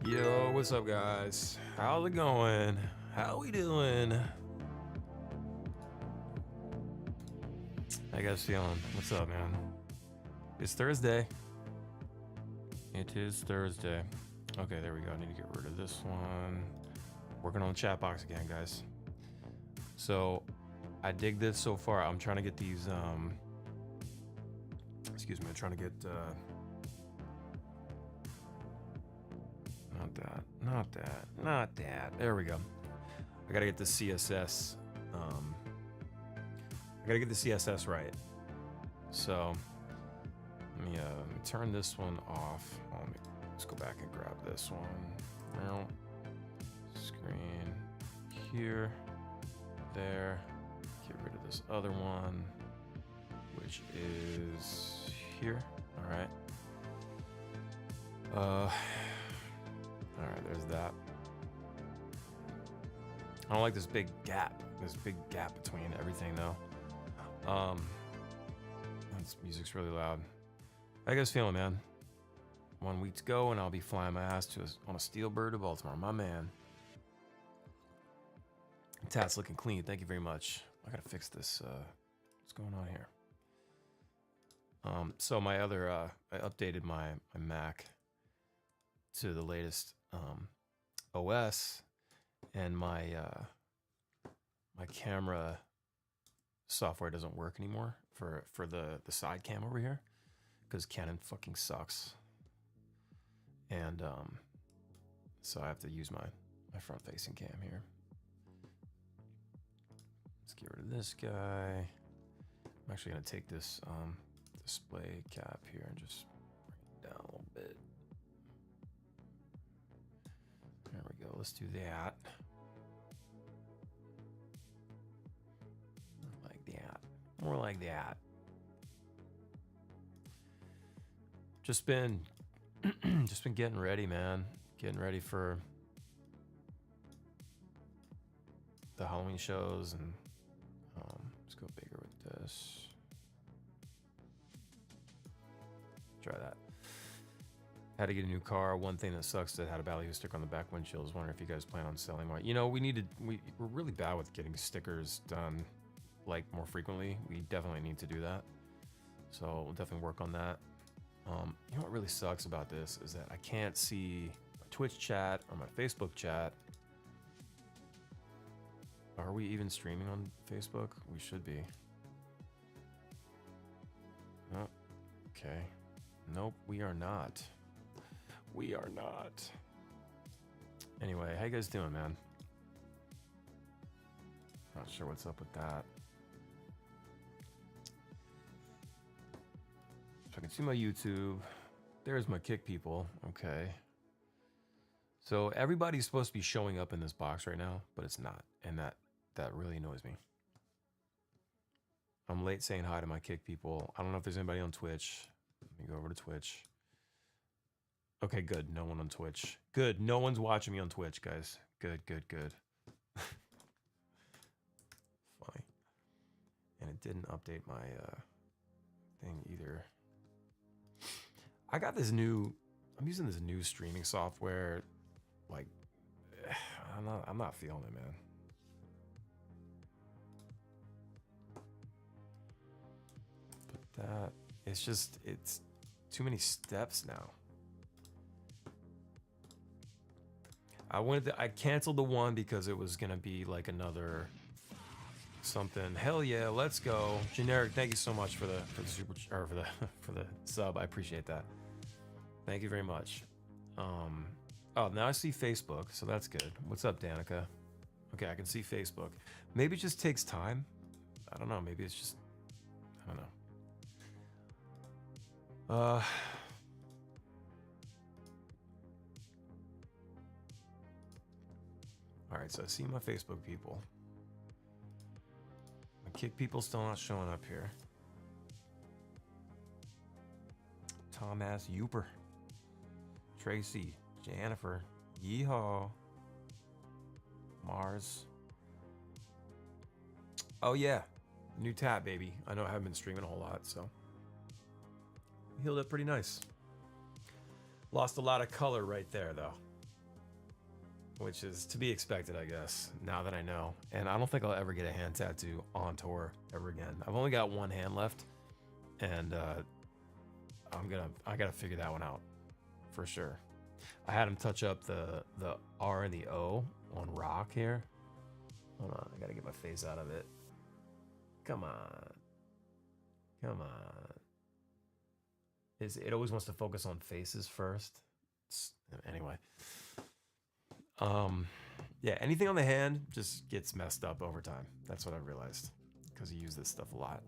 Yo, what's up, guys? How's it going? How we doing? How you guys feeling? What's up, man? It's Thursday. It is Thursday. Okay, there we go. I need to get rid of this one. Working on the chat box again, guys. So, I dig this so far. I'm trying to get these, excuse me, I'm trying to get, not that. There we go. I gotta get the CSS. I gotta get the CSS right. So let me turn this one off. Let's go back and grab this one. Now, screen here, there. Get rid of this other one, which is here. All right. All right, there's that. I don't like this big gap between everything though. This music's really loud. How you guys feeling, man? 1 week to go and I'll be flying my ass on a steel bird to Baltimore. My man. Tat's looking clean. Thank you very much. I gotta fix this. What's going on here? So my other, I updated my Mac to the latest OS, and my my camera software doesn't work anymore for the side cam over here because Canon fucking sucks, and so I have to use my front facing cam here. Let's get rid of this guy. I'm actually gonna take this display cap here and just bring it down a little bit. There we go. Let's do that. Like that. More like that. Just been getting ready, man. Getting ready for the Halloween shows, and let's go bigger with this. Try that. Had to get a new car. One thing that sucks that had a ballyhoo sticker on the back windshield. I was wondering if you guys plan on selling one. You know, we're really bad with getting stickers done like more frequently. We definitely need to do that. So we'll definitely work on that. You know what really sucks about this is that I can't see my Twitch chat or my Facebook chat. Are we even streaming on Facebook? We should be. Oh, okay. Nope, we are not. We are not. Anyway, how you guys doing, man? Not sure what's up with that. So I can see my YouTube. There's my kick people. Okay. So everybody's supposed to be showing up in this box right now, but it's not. And that really annoys me. I'm late saying hi to my kick people. I don't know if there's anybody on Twitch. Let me go over to Twitch. Okay, good. No one on Twitch. Good. No one's watching me on Twitch, guys. Good. Funny. And it didn't update my thing either. I got this new. I'm using this new streaming software. Like, I'm not feeling it, man. But that it's too many steps now. I canceled the one because it was gonna be like another something. Hell yeah, let's go. Generic, thank you so much for the super or for the sub. I appreciate that. Thank you very much. Oh, now I see Facebook, so that's good. What's up, Danica? Okay, I can see Facebook. Maybe it just takes time. I don't know. Maybe it's just I don't know. All right, so I see my Facebook people. My kick people still not showing up here. Tom Ass Youper. Tracy. Jennifer. Yeehaw. Mars. Oh yeah. New tab, baby. I know I haven't been streaming a whole lot, so. Healed up pretty nice. Lost a lot of color right there, though. which is to be expected, I guess, now that I know. And I don't think I'll ever get a hand tattoo on tour ever again. I've only got one hand left, and I gotta figure that one out for sure. I had him touch up the R and the O on rock here. Hold on, I gotta get my face out of it. Come on. Come on. It always wants to focus on faces first. Anyway. Yeah, anything on the hand just gets messed up over time. That's what I've realized, because you use this stuff a lot.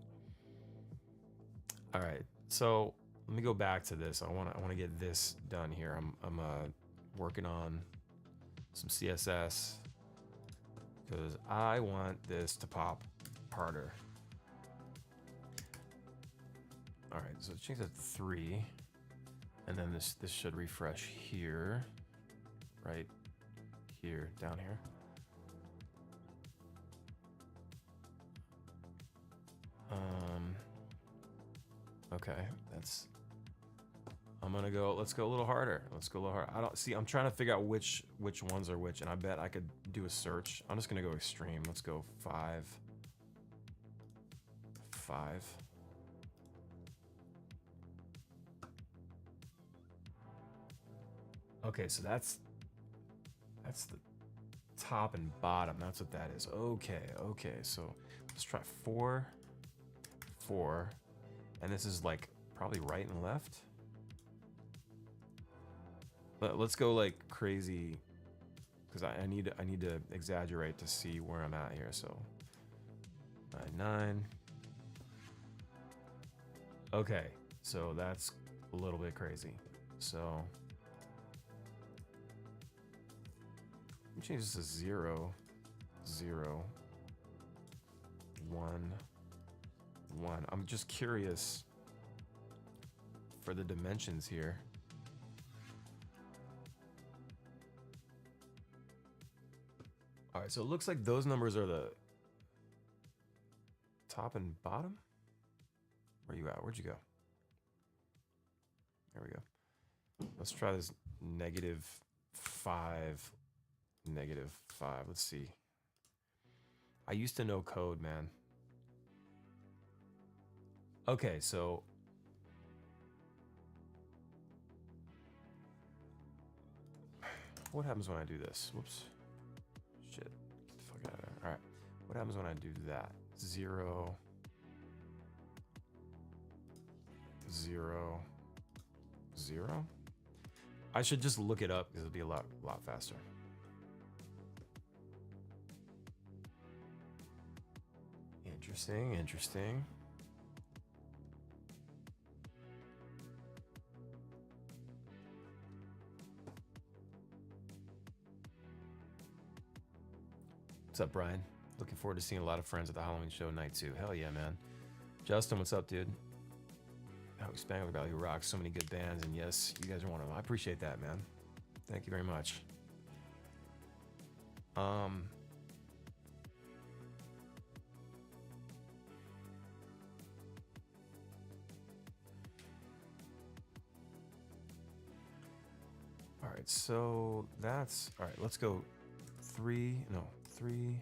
All right, so let me go back to this. I want to get this done here. I'm working on some CSS because I want this to pop harder. All right, so change that to 3, and then this should refresh here, right here, down here. Okay, let's go a little harder. Let's go a little harder. I don't see, I'm trying to figure out which ones are which, and I bet I could do a search. I'm just gonna go extreme. Let's go 5. Okay, so that's the top and bottom. That's what that is. Okay, so let's try 4, and this is like probably right and left. But let's go like crazy, because I need to exaggerate to see where I'm at here. So 9. Okay, so that's a little bit crazy. So change this to 0, 0, 1, 1. I'm just curious for the dimensions here. All right, so it looks like those numbers are the top and bottom. Where you at? Where'd you go? There we go. Let's try this -5. -5. Let's see. I used to know code, man. Okay, so what happens when I do this? Whoops. Shit. Get the fuck out of there. All right. What happens when I do that? 0, 0, 0. I should just look it up because it'll be a lot faster. Interesting. What's up, Brian? Looking forward to seeing a lot of friends at the Halloween show night too. Hell yeah, man. Justin, what's up, dude? Oh, Spangler Valley rocks. So many good bands, and yes, you guys are one of them. I appreciate that, man. Thank you very much. All right, so that's all right. Let's go 3. No, 3.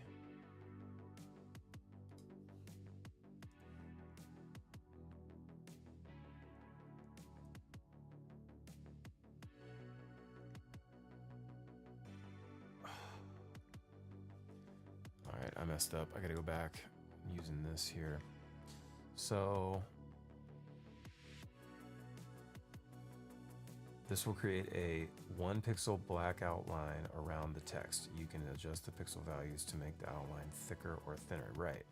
All right, I messed up. I gotta go back. I'm using this here. So this will create a 1 pixel black outline around the text. You can adjust the pixel values to make the outline thicker or thinner. Right.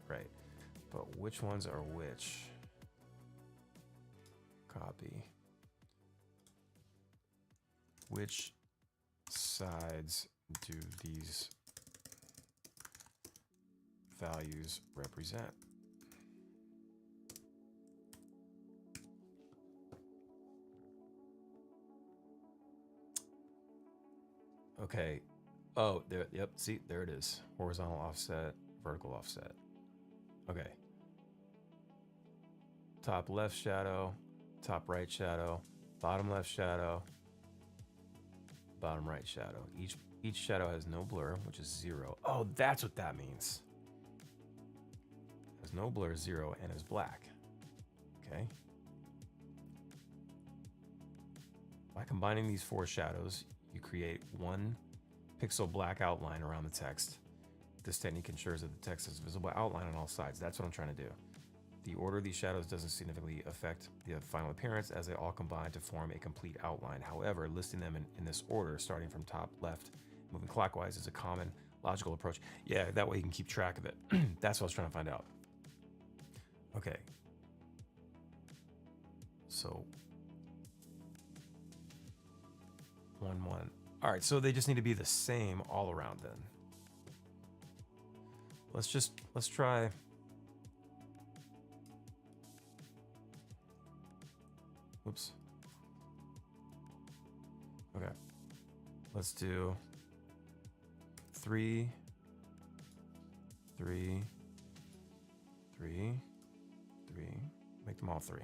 But which ones are which? Copy. Which sides do these values represent? Okay. Oh, there. Yep. See, there it is. Horizontal offset, vertical offset. Okay. Top left shadow, top right shadow, bottom left shadow, bottom right shadow. Each shadow has no blur, which is 0. Oh, that's what that means. Has no blur, 0, and is black. Okay. By combining these 4 shadows, you create 1 pixel black outline around the text. This technique ensures that the text is visible outline on all sides. That's what I'm trying to do. The order of these shadows doesn't significantly affect the final appearance, as they all combine to form a complete outline. However, listing them in this order, starting from top left, moving clockwise, is a common logical approach. Yeah, that way you can keep track of it. That's what I was trying to find out. Okay. So 1, 1. All right, so they just need to be the same all around then. Let's try. Oops. Okay. Let's do 3, 3, 3, 3. Make them all 3.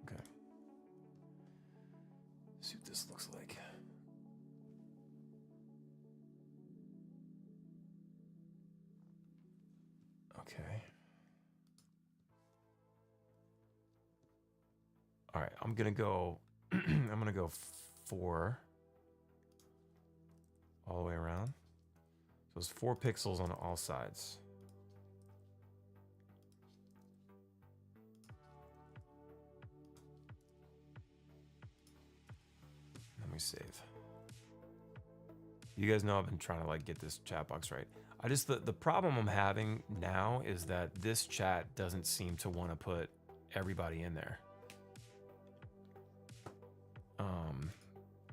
Okay. See what this looks like. Okay. All right, I'm gonna go. I'm gonna go 4 all the way around. So it's 4 pixels on all sides. Let me save. You guys know I've been trying to like get this chat box right. I just the problem I'm having now is that this chat doesn't seem to want to put everybody in there.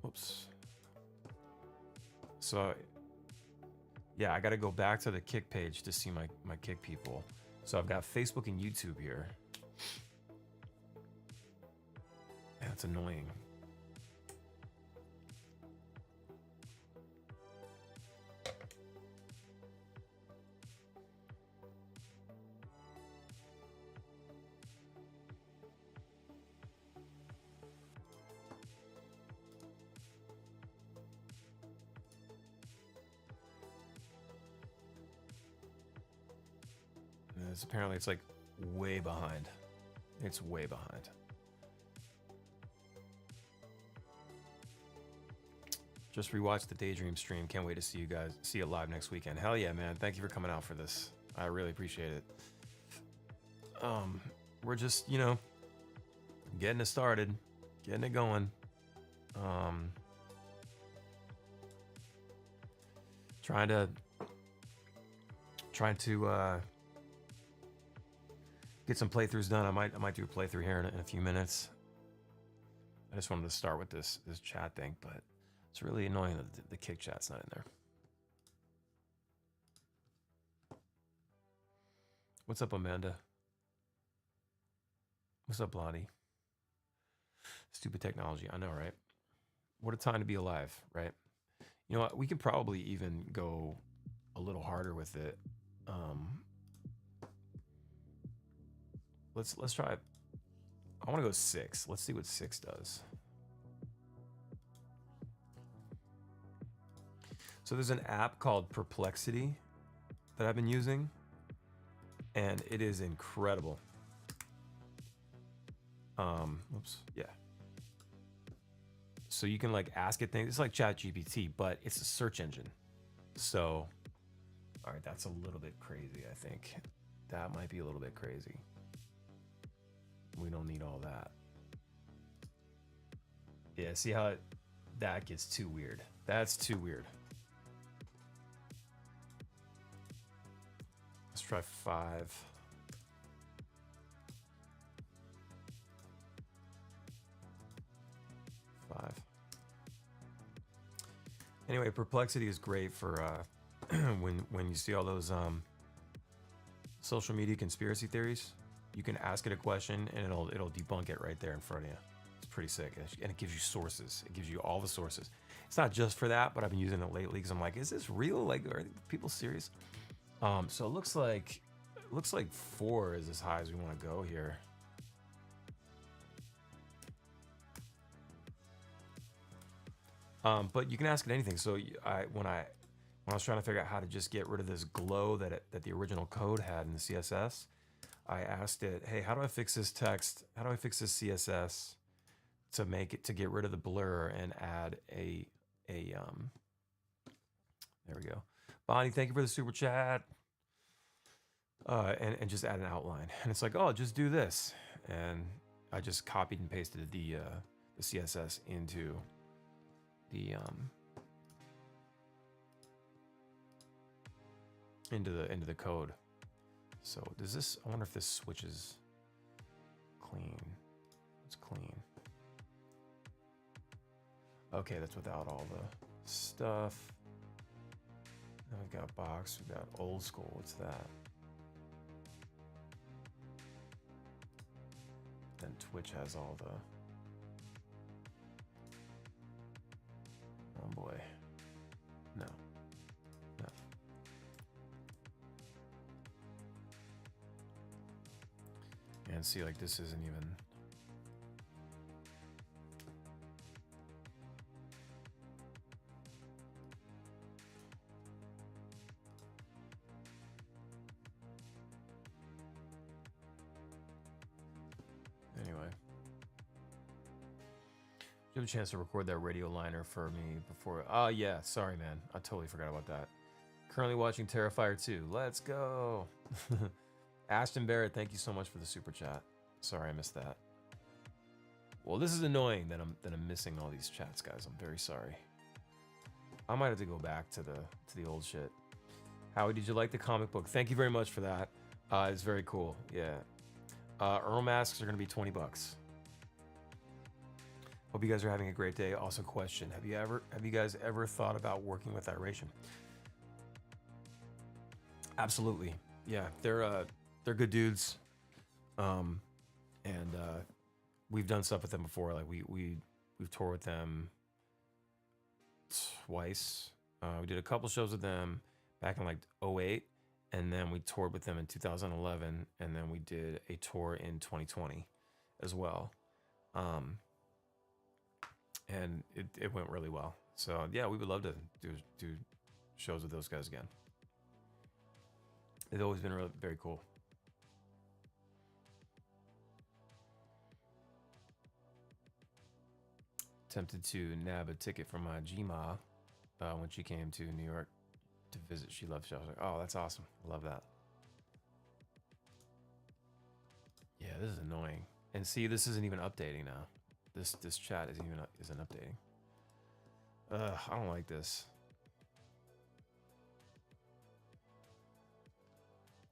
Whoops. So yeah, I got to go back to the Kick page to see my Kick people. So I've got Facebook and YouTube here. That's annoying. Apparently it's like way behind. It's way behind. Just rewatched the Daydream stream. Can't wait to see it live next weekend. Hell yeah, man. Thank you for coming out for this. I really appreciate it. We're just, getting it started, getting it going. Trying to get some playthroughs done. I might do a playthrough here in a few minutes. I just wanted to start with this chat thing, but it's really annoying that the Kick chat's not in there. What's up, Amanda? What's up, Blondie? Stupid technology. I know, right? What a time to be alive, right? You know what? We could probably even go a little harder with it. Let's try. I want to go 6. Let's see what 6 does. So there's an app called Perplexity that I've been using, and it is incredible. Oops. Yeah. So you can like ask it things. It's like ChatGPT, but it's a search engine. So, all right, that's a little bit crazy. I think that might be a little bit crazy. We don't need all that. Yeah, see how that gets too weird. That's too weird. Let's try 5. Anyway, Perplexity is great for when you see all those social media conspiracy theories. You can ask it a question and it'll debunk it right there in front of you. It's pretty sick, and it gives you sources. It gives you all the sources. It's not just for that, but I've been using it lately because I'm like, is this real? Like, are people serious? So it looks like 4 is as high as we want to go here. But you can ask it anything. So when I was trying to figure out how to just get rid of this glow that the original code had in the CSS, I asked it, hey, how do I fix this text? How do I fix this CSS to make it to get rid of the blur and add a there we go. Bonnie, thank you for the super chat. And just add an outline. And it's like, oh, just do this. And I just copied and pasted the CSS into the into the code. So does this? I wonder if this switches clean. It's clean. Okay, that's without all the stuff. Then we've got box. We've got old school. What's that? Then Twitch has all the. Oh boy. No. No. And see, like, this isn't even. Anyway. You have a chance to record that radio liner for me before. Oh, yeah. Sorry, man. I totally forgot about that. Currently watching Terrifier 2. Let's go. Ashton Barrett, thank you so much for the super chat. Sorry I missed that. Well, this is annoying that I'm missing all these chats, guys. I'm very sorry. I might have to go back to the old shit. Howie, did you like the comic book? Thank you very much for that. It's very cool. Yeah. Earl masks are gonna be $20. Hope you guys are having a great day. Also, question: Have you guys ever thought about working with Iration? Absolutely. Yeah, they're good dudes. And we've done stuff with them before. Like we've toured with them twice. We did a couple shows with them back in like 2008, and then we toured with them in 2011, and then we did a tour in 2020 as well. And it went really well. So yeah, we would love to do shows with those guys again. They've always been really very cool. Tempted to nab a ticket from my Gma when she came to New York to visit. She loved shows. I was like, oh, that's awesome. I love that. Yeah, this is annoying. And see, this isn't even updating now. This chat isn't updating. I don't like this.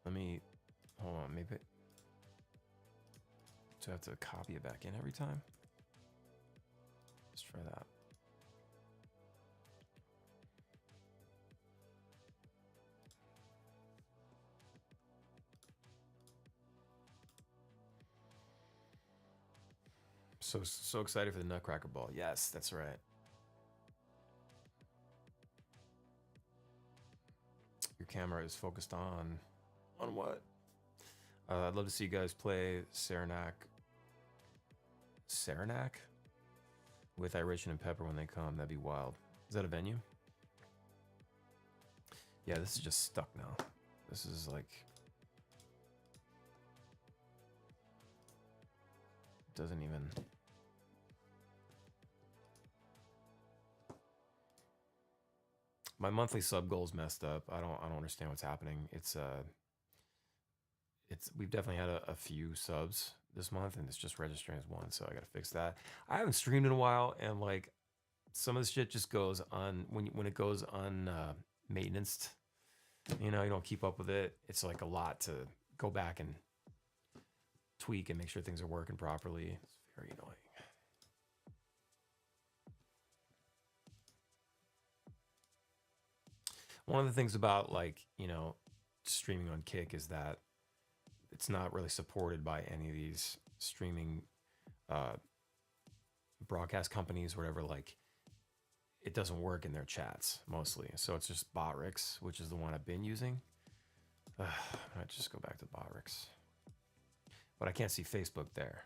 Let me hold on. Maybe do I have to copy it back in every time? Let's try that. So excited for the Nutcracker Ball. Yes, that's right. Your camera is focused on what? I'd love to see you guys play Saranac with Iration and Pepper when they come. That'd be wild. Is that a venue? Yeah, this is just stuck now. This is like... doesn't even... My monthly sub goal's messed up. I don't understand what's happening. It's we've definitely had a few subs this month, and it's just registering as one, so I gotta fix that. I haven't streamed in a while, and like some of the shit just goes on when it goes on maintenance. You know, you don't keep up with it. It's like a lot to go back and tweak and make sure things are working properly. It's very annoying. One of the things about, like, you know, streaming on Kick is that it's not really supported by any of these streaming broadcast companies, whatever. Like, it doesn't work in their chats mostly. So it's just Botrix, which is the one I've been using. I might just go back to Botrix. But I can't see Facebook there.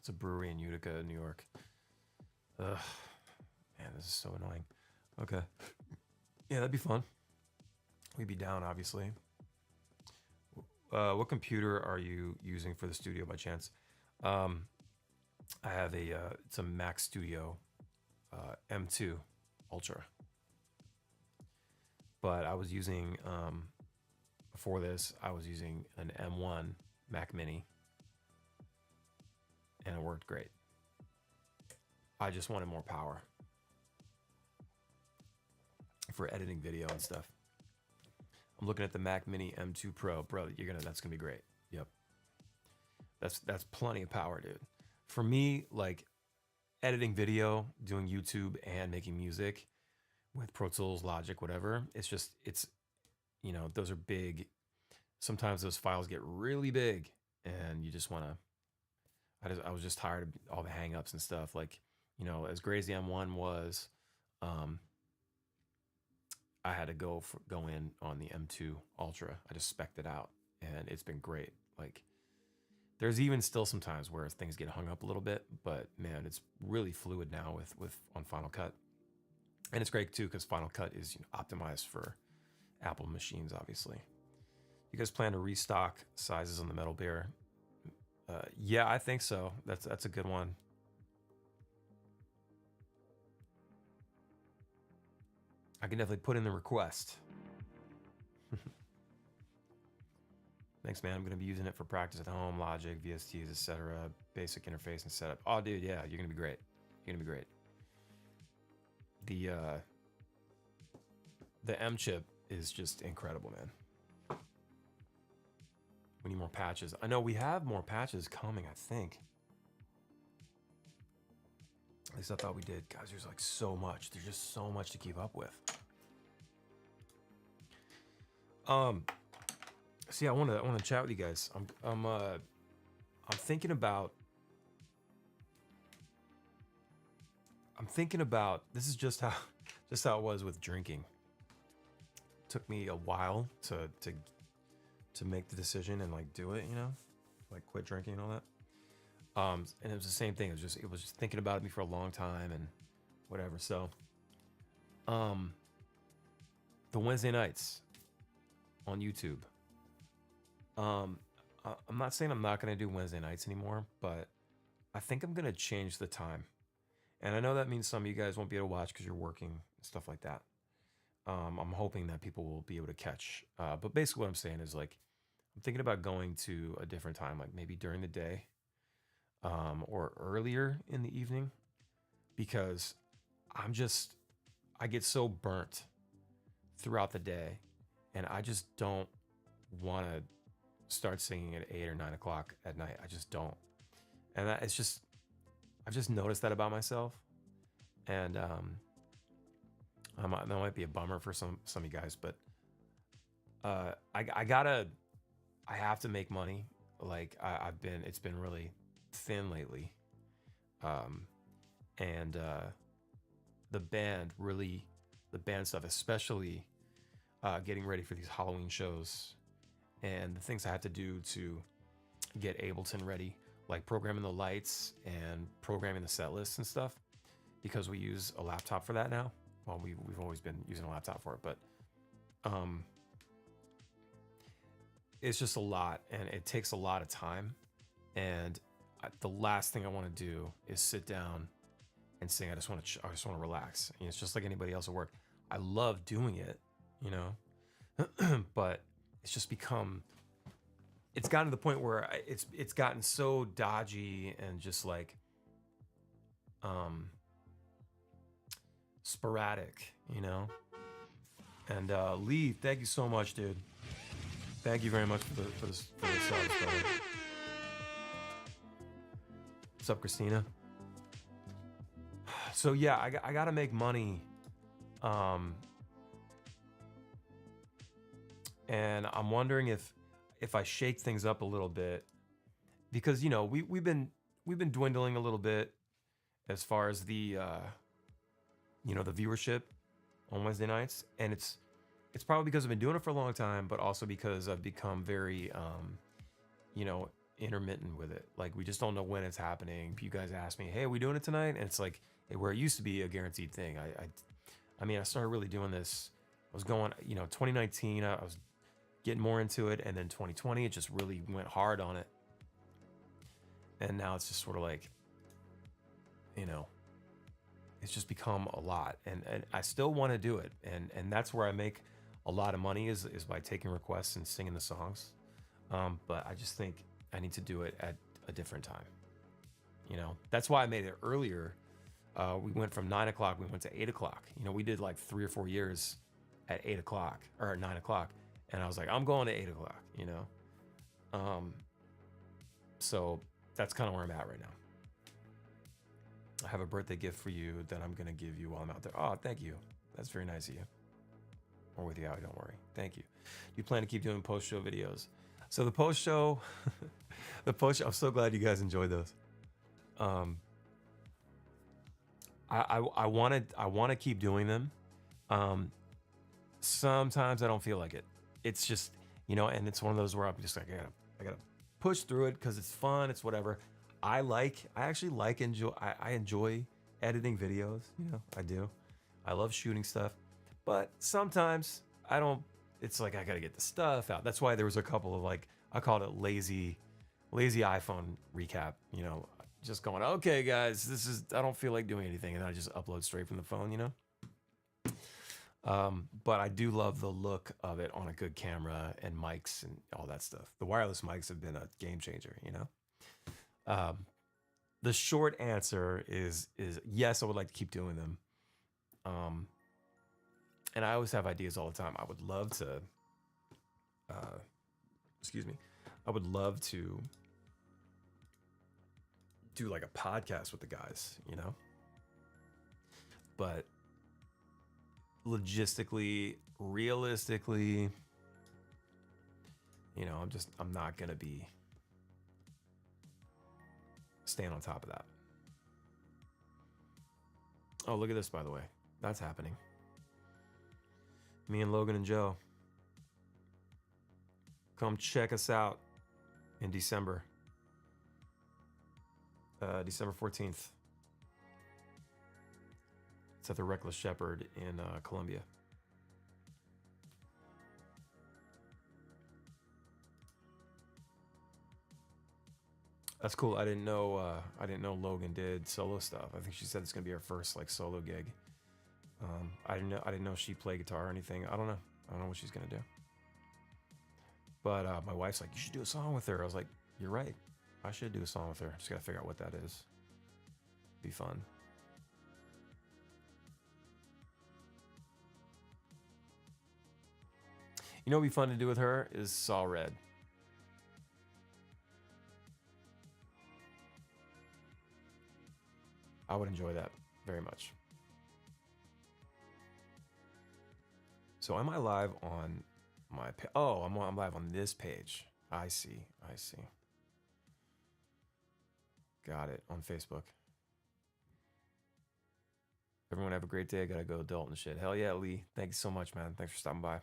It's a brewery in Utica, New York. Ugh, man, this is so annoying. Okay. Yeah, that'd be fun. We'd be down, obviously. What computer are you using for the studio by chance? Um, I have it's a Mac Studio M2 Ultra. But I was using, before this, I was using an M1 Mac Mini. And it worked great. I just wanted more power for editing video and stuff. I'm looking at the Mac Mini M2 Pro. Bro, that's gonna be great. Yep. That's plenty of power, dude. For me, like editing video, doing YouTube and making music with Pro Tools, Logic, whatever, it's those are big. Sometimes those files get really big and you just wanna I was just tired of all the hangups and stuff. Like, as great as the M1 was, I had to go in on the M2 Ultra. I just spec'd it out, and it's been great. Like, there's even still some times where things get hung up a little bit, but man, it's really fluid now with on Final Cut, and it's great too because Final Cut is optimized for Apple machines, obviously. You guys plan to restock sizes on the Metal Bear? Yeah, I think so. That's a good one. I can definitely put in the request. Thanks, man. I'm going to be using it for practice at home, Logic, VSTs, etc. Basic interface and setup. Oh, dude, yeah, you're going to be great. You're going to be great. The M chip is just incredible, man. We need more patches. I know we have more patches coming, I think. At least I thought we did. Guys, there's like so much. There's just so much to keep up with. See, I want to chat with you guys. I'm thinking about this is just how it was with drinking. It took me a while to make the decision and like do it, like quit drinking and all that. And it was the same thing. It was just thinking about me for a long time and whatever. So, the Wednesday nights on YouTube. I'm not saying I'm not going to do Wednesday nights anymore, but I think I'm going to change the time. And I know that means some of you guys won't be able to watch because you're working and stuff like that. I'm hoping that people will be able to catch. But basically what I'm saying is like, I'm thinking about going to a different time, like maybe during the day, or earlier in the evening, because I get so burnt throughout the day and I just don't want to start singing at 8 or 9 o'clock at night. I just don't. And I've just noticed that about myself. And that might be a bummer for some of you guys, but I have to make money. Like it's been really thin lately. And the band stuff, especially getting ready for these Halloween shows and the things I have to do to get Ableton ready, like programming the lights and programming the set lists and stuff, because we use a laptop for that now. Well, we've always been using a laptop for it, but it's just a lot and it takes a lot of time. And the last thing I want to do is sit down and sing. I just want to relax. It's just like anybody else at work. I love doing it, but it's just it's gotten to the point where it's gotten so dodgy and just like sporadic, And Lee, thank you so much, dude. Thank you very much for the subs, brother. What's up, Christina? So yeah, I gotta make money, and I'm wondering if I shake things up a little bit, because we've been dwindling a little bit as far as the the viewership on Wednesday nights, and it's probably because I've been doing it for a long time, but also because I've become very intermittent with it. Like we just don't know when it's happening. You guys ask me, "Hey, are we doing it tonight?" And it's like where it used to be a guaranteed thing. I mean, I started really doing this. I was going, 2019. I was getting more into it, and then 2020, it just really went hard on it. And now it's just sort of like, it's just become a lot, and I still want to do it, and that's where I make a lot of money is by taking requests and singing the songs. But I just think I need to do it at a different time. That's why I made it earlier. We went from 9 o'clock, we went to 8 o'clock. We did like 3 or 4 years at 8 o'clock or at 9 o'clock, and I was like, I'm going to 8 o'clock. So that's kind of where I'm at right now. I have a birthday gift for you that I'm going to give you while I'm out there. Oh, thank you. That's very nice of you. Or with you out, don't worry. Thank you. Do you plan to keep doing post-show videos? So the post-show, I'm so glad you guys enjoyed those. I want to keep doing them. Sometimes I don't feel like it. It's just, and it's one of those where I'm just like, I gotta push through it because it's fun. It's whatever. I enjoy editing videos. I do. I love shooting stuff, but sometimes I don't. It's like I gotta get the stuff out. That's why there was a couple of like I called it lazy iPhone recap. Just going, okay, guys, I don't feel like doing anything, and I just upload straight from the phone. But I do love the look of it on a good camera and mics and all that stuff. The wireless mics have been a game changer. The short answer is yes, I would like to keep doing them. And I always have ideas all the time. I would love to, I would love to do like a podcast with the guys, but logistically, realistically, I'm not going to be staying on top of that. Oh, look at this, by the way. That's happening. Me and Logan and Joe. Come check us out in December. December 14th. It's at the Reckless Shepherd in Columbia. That's cool. I didn't know Logan did solo stuff. I think she said it's gonna be her first like solo gig. I didn't know she played guitar or anything. I don't know what she's gonna do. But my wife's like, you should do a song with her. I was like, you're right. I should do a song with her. Just gotta figure out what that is. Be fun. What'd be fun to do with her is Saw Red. I would enjoy that very much. So am I live on my page? Oh, I'm live on this page. I see. Got it. On Facebook. Everyone have a great day. I gotta go adult and shit. Hell yeah, Lee. Thank you so much, man. Thanks for stopping by.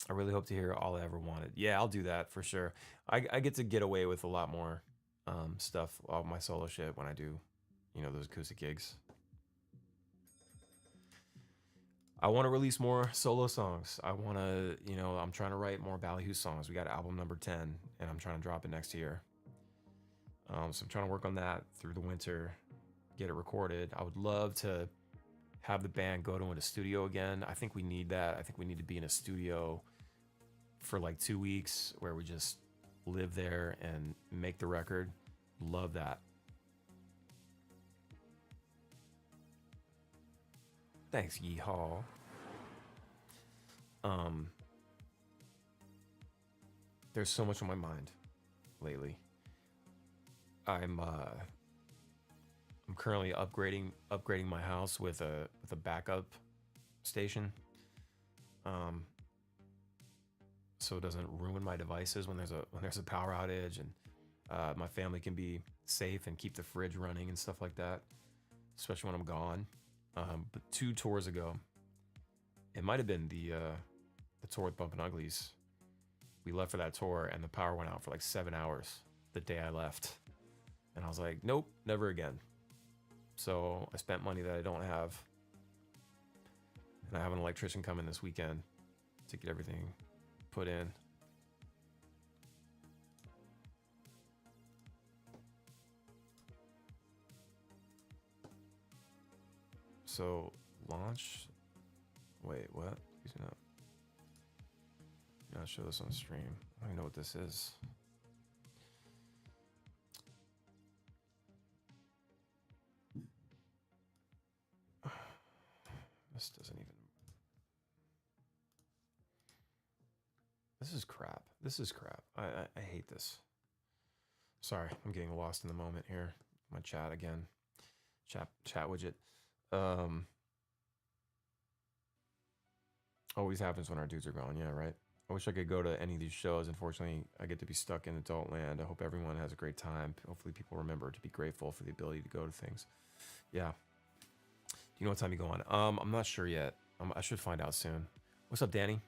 I really hope to hear All I Ever Wanted. Yeah, I'll do that for sure. I get to get away with a lot more stuff of my solo shit when I do, those acoustic gigs. I want to release more solo songs. I want to, I'm trying to write more Ballyhoo songs. We got album number 10, and I'm trying to drop it next year. So I'm trying to work on that through the winter, get it recorded. I would love to have the band go to a studio again. I think we need that. I think we need to be in a studio for like 2 weeks where we just live there and make the record. Love that. Thanks, Yeehaw. There's so much on my mind lately. I'm currently upgrading my house with a backup station. So it doesn't ruin my devices when there's a power outage, and my family can be safe and keep the fridge running and stuff like that, especially when I'm gone. But 2 tours ago, it might have been the tour with Bumpin' Uglies. we left for that tour and the power went out for like 7 hours the day I left. And I was like, nope, never again. So I spent money that I don't have. And I have an electrician coming this weekend to get everything put in. So launch. Wait, what? Excuse me. I'll show this on stream. I don't even know what this is. This doesn't even. This is crap. This is crap. I hate this. Sorry, I'm getting lost in the moment here. My chat again. Chat widget. Always happens when our dudes are gone. Yeah, right. I wish I could go to any of these shows. Unfortunately, I get to be stuck in adult land. I hope everyone has a great time. Hopefully people remember to be grateful for the ability to go to things. Yeah. Do you know what time you go on? I'm not sure yet. I should find out soon. What's up, Danny?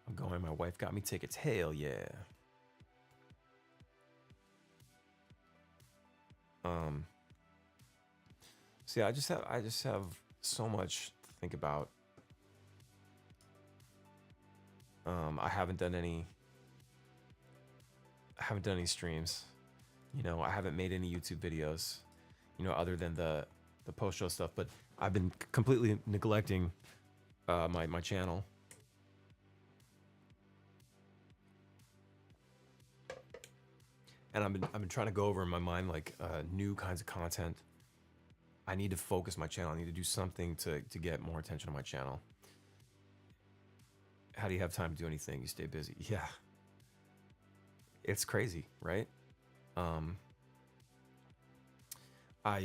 I'm going. My wife got me tickets. Hell yeah. So yeah, I just have so much to think about. I haven't done any streams. You know, I haven't made any YouTube videos, you know, other than the post show stuff, but I've been completely neglecting my channel. And I've been trying to go over in my mind like new kinds of content. I need to focus my channel. I need to do something to get more attention on my channel. How do you have time to do anything? You stay busy. Yeah. It's crazy, right? I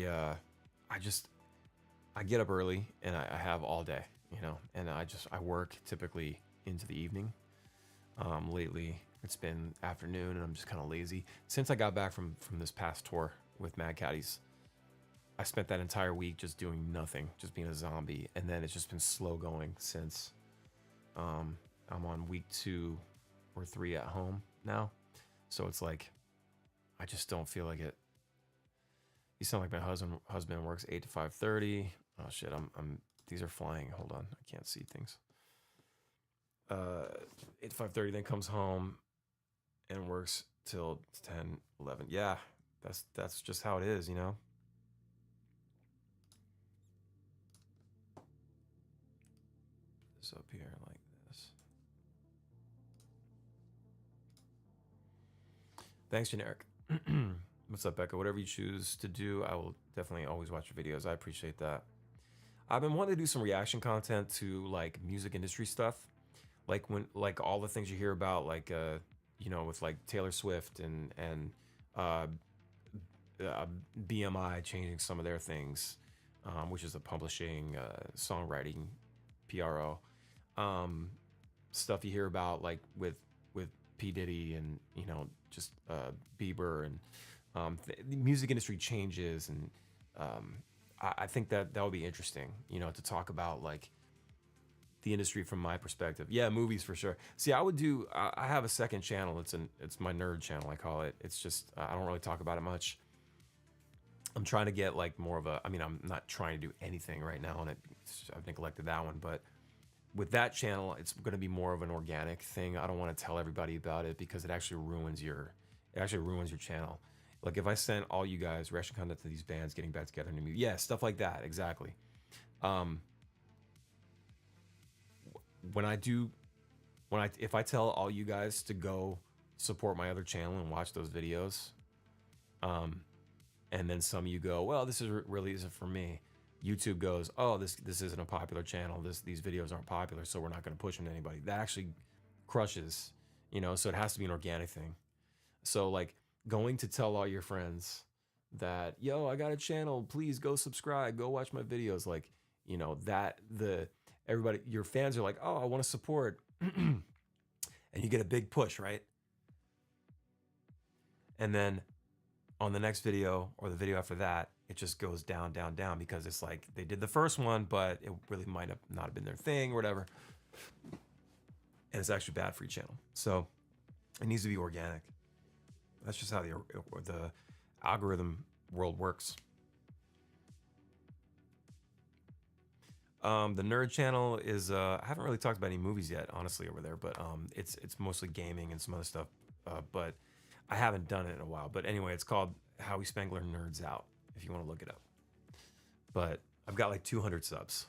get up early and I have all day, you know, and I work typically into the evening. Lately it's been afternoon and I'm just kind of lazy. Since I got back from this past tour with Mad Caddies, I spent that entire week just doing nothing, just being a zombie. And then it's just been slow going since I'm on week 2 or 3 at home now. So it's like, I just don't feel like it. You sound like my husband works 8 to 5:30. Oh shit, these are flying. Hold on, I can't see things. 8 to 5:30, then comes home and works till 10, 11. Yeah, that's just how it is, you know? This up here like this. Thanks, Generic. What's up, Becca? Whatever you choose to do, I will definitely always watch your videos. I appreciate that. I've been wanting to do some reaction content to like music industry stuff. Like like all the things you hear about, like, you know, with like Taylor Swift and BMI changing some of their things, which is a publishing, songwriting, PRO. Stuff you hear about like with P. Diddy and, you know, just Bieber and the music industry changes. And I think that would be interesting, you know, to talk about like the industry from my perspective. Yeah, movies for sure. See, I have a second channel. It's my nerd channel, I call it. It's just, I don't really talk about it much. I'm trying to get like more of I'm not trying to do anything right now on it. I've neglected that one, but with that channel, it's going to be more of an organic thing. I don't want to tell everybody about it because it actually ruins your channel. Like if I sent all you guys reaction content to these bands getting back together in music, yeah, stuff like that, exactly. If I tell all you guys to go support my other channel and watch those videos, and then some of you go, well, this really isn't for me. YouTube goes, oh, this isn't a popular channel. These videos aren't popular, so we're not going to push them to anybody. That actually crushes, you know. So it has to be an organic thing. So like going to tell all your friends that, yo, I got a channel, please go subscribe, go watch my videos. Like, you know, everybody, your fans are like, oh, I want to support, and you get a big push, right? And then on the next video or the video after that, it just goes down, down, down because it's like they did the first one, but it really might have not have been their thing or whatever. and it's actually bad for your channel. So it needs to be organic. That's just how the algorithm world works. The nerd channel is I haven't really talked about any movies yet, honestly, over there, but it's mostly gaming and some other stuff. But I haven't done it in a while. But anyway, it's called Howie Spangler Nerds Out, if you want to look it up. But I've got like 200 subs.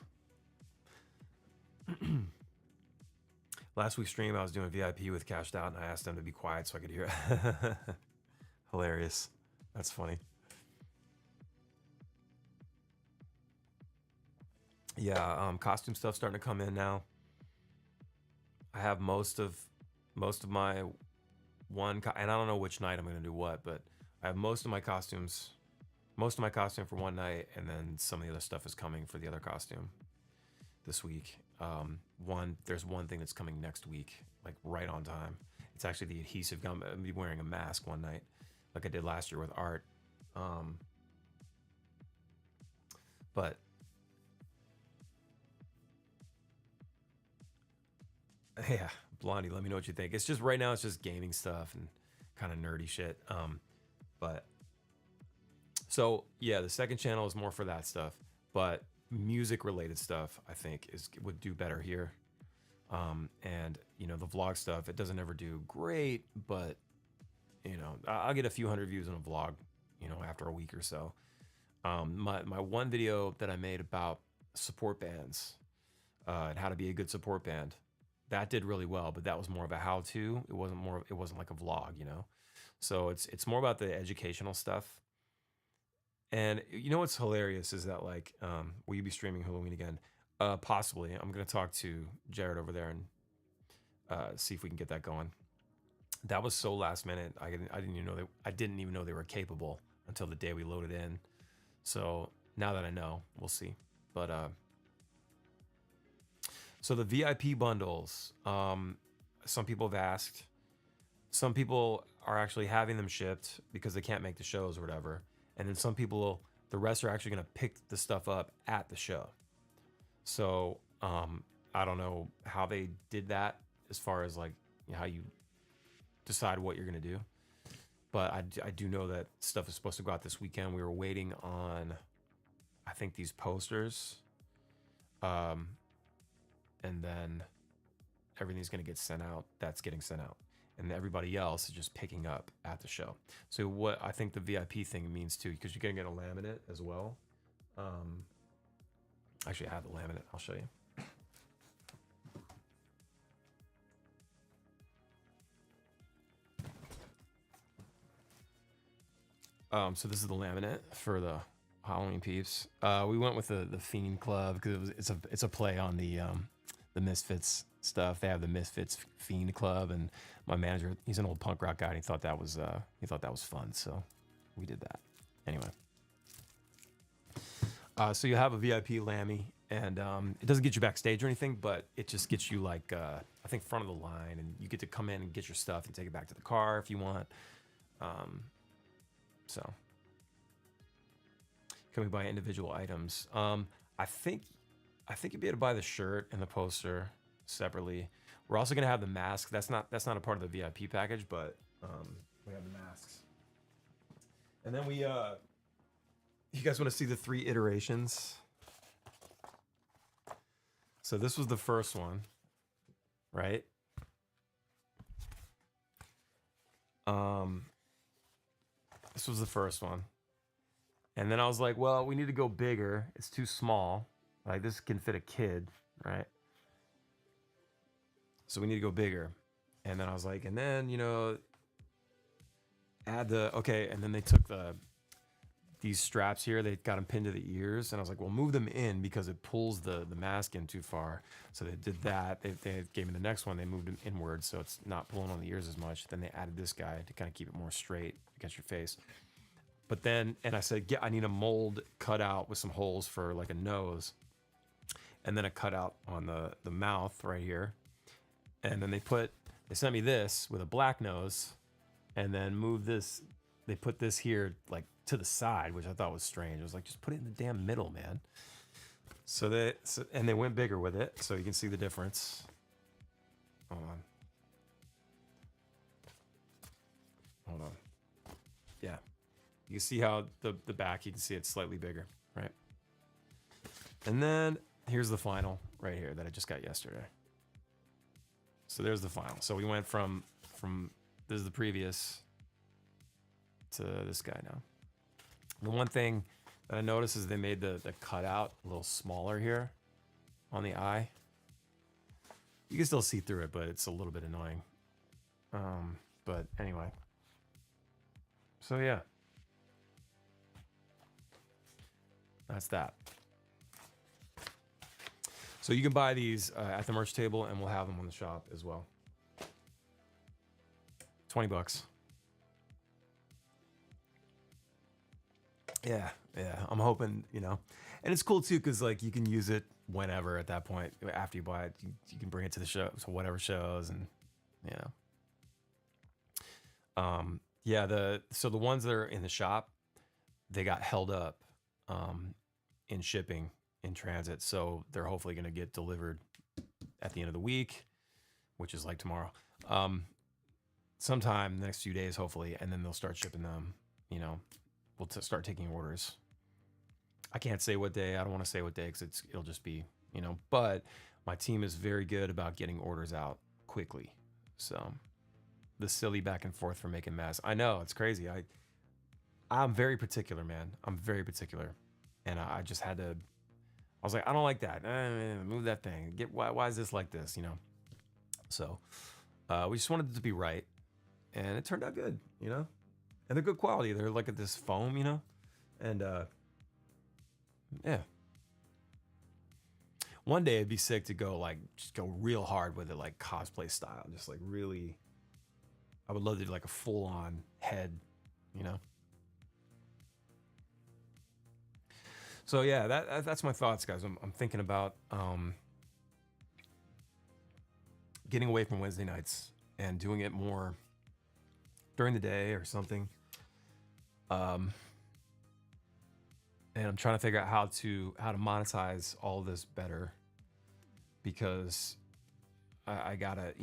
Last week's stream, I was doing VIP with Cashed Out, and I asked them to be quiet so I could hear it. Hilarious. That's funny. Yeah, costume stuff starting to come in now. I have most of my and I don't know which night I'm gonna do what, but I have most of my costume for one night, and then some of the other stuff is coming for the other costume this week. There's one thing that's coming next week, like right on time. It's actually the adhesive gum. I'll be wearing a mask one night, like I did last year with Art. But yeah, Blondie, let me know what you think. It's just right now, it's just gaming stuff and kind of nerdy shit. But so yeah, the second channel is more for that stuff, but music related stuff I think would do better here. And you know, the vlog stuff, it doesn't ever do great, but you know, I'll get a few hundred views on a vlog, you know, after a week or so. My one video that I made about support bands and how to be a good support band, that did really well, but that was more of a how-to. It wasn't like a vlog, you know. So it's more about the educational stuff. And you know what's hilarious is that, like, will you be streaming Halloween again? Possibly. I'm gonna talk to Jared over there and see if we can get that going. That was so last minute. I didn't even know they were capable until the day we loaded in. So now that I know, we'll see. But so the VIP bundles, some people have asked. Some people are actually having them shipped because they can't make the shows or whatever. And then some people, the rest are actually going to pick the stuff up at the show. So I don't know how they did that as far as like how you decide what you're going to do. But I do know that stuff is supposed to go out this weekend. We were waiting on, I think, these posters. And then everything's going to get sent out. That's getting sent out. And everybody else is just picking up at the show. So what I think the VIP thing means too, because you're going to get a laminate as well. Actually, I have the laminate. I'll show you. So this is the laminate for the Halloween peeps. We went with the Fiend Club because it's a play on the Misfits stuff. They have the Misfits Fiend Club, and my manager, he's an old punk rock guy, and he thought that was fun, so we did that. Anyway, so you have a VIP Lammy, and it doesn't get you backstage or anything, but it just gets you like I think front of the line, and you get to come in and get your stuff and take it back to the car if you want. So can we buy individual items? I think you'd be able to buy the shirt and the poster separately. We're also gonna have the mask. That's not a part of the VIP package, but we have the masks. And then we you guys want to see the 3 iterations? So this was the first one, right? This was the first one. And then I was like, well, we need to go bigger. It's too small. Like this can fit a kid, right? So we need to go bigger. And then I was like, and then, you know, add okay. And then they took these straps here, they got them pinned to the ears. And I was like, well, move them in because it pulls the mask in too far. So they did that. They gave me the next one. They moved them inward so it's not pulling on the ears as much. Then they added this guy to kind of keep it more straight against your face. But then, and I said, yeah, I need a mold cut out with some holes for like a nose. And then a cutout on the mouth right here. And then they sent me this with a black nose and then moved this. They put this here like to the side, which I thought was strange. I was like, just put it in the damn middle, man. And they went bigger with it. So you can see the difference. Hold on. Hold on. Yeah. You can see how the back, you can see it's slightly bigger, right? And then here's the final right here that I just got yesterday. So there's the final. So we went from this is the previous to this guy now. The one thing that I noticed is they made the cutout a little smaller here on the eye. You can still see through it, but it's a little bit annoying. But anyway. So yeah. That's that. So you can buy these at the merch table, and we'll have them on the shop as well. $20. Yeah, I'm hoping, and it's cool too, because like you can use it whenever at that point. After you buy it, you can bring it to the show, so whatever shows, and so the ones that are in the shop, they got held up in shipping in transit, so they're hopefully going to get delivered at the end of the week, which is like tomorrow, sometime the next few days hopefully, and then they'll start shipping them. We'll start taking orders. I can't say what day. I don't want to say what day because it'll just be, but my team is very good about getting orders out quickly. So the silly back and forth for making masks, I know it's crazy. I'm very particular, man. I'm very particular, and I just had to. I was like, I don't like that. Move that thing. Why is this like this? So we just wanted it to be right, and it turned out good. And they're good quality. They're like at this foam, and yeah. One day it'd be sick to just go real hard with it, like cosplay style, just like really. I would love to do like a full on head, So yeah, that's my thoughts, guys. I'm thinking about getting away from Wednesday nights and doing it more during the day or something. And I'm trying to figure out how to monetize all of this better, because I gotta, I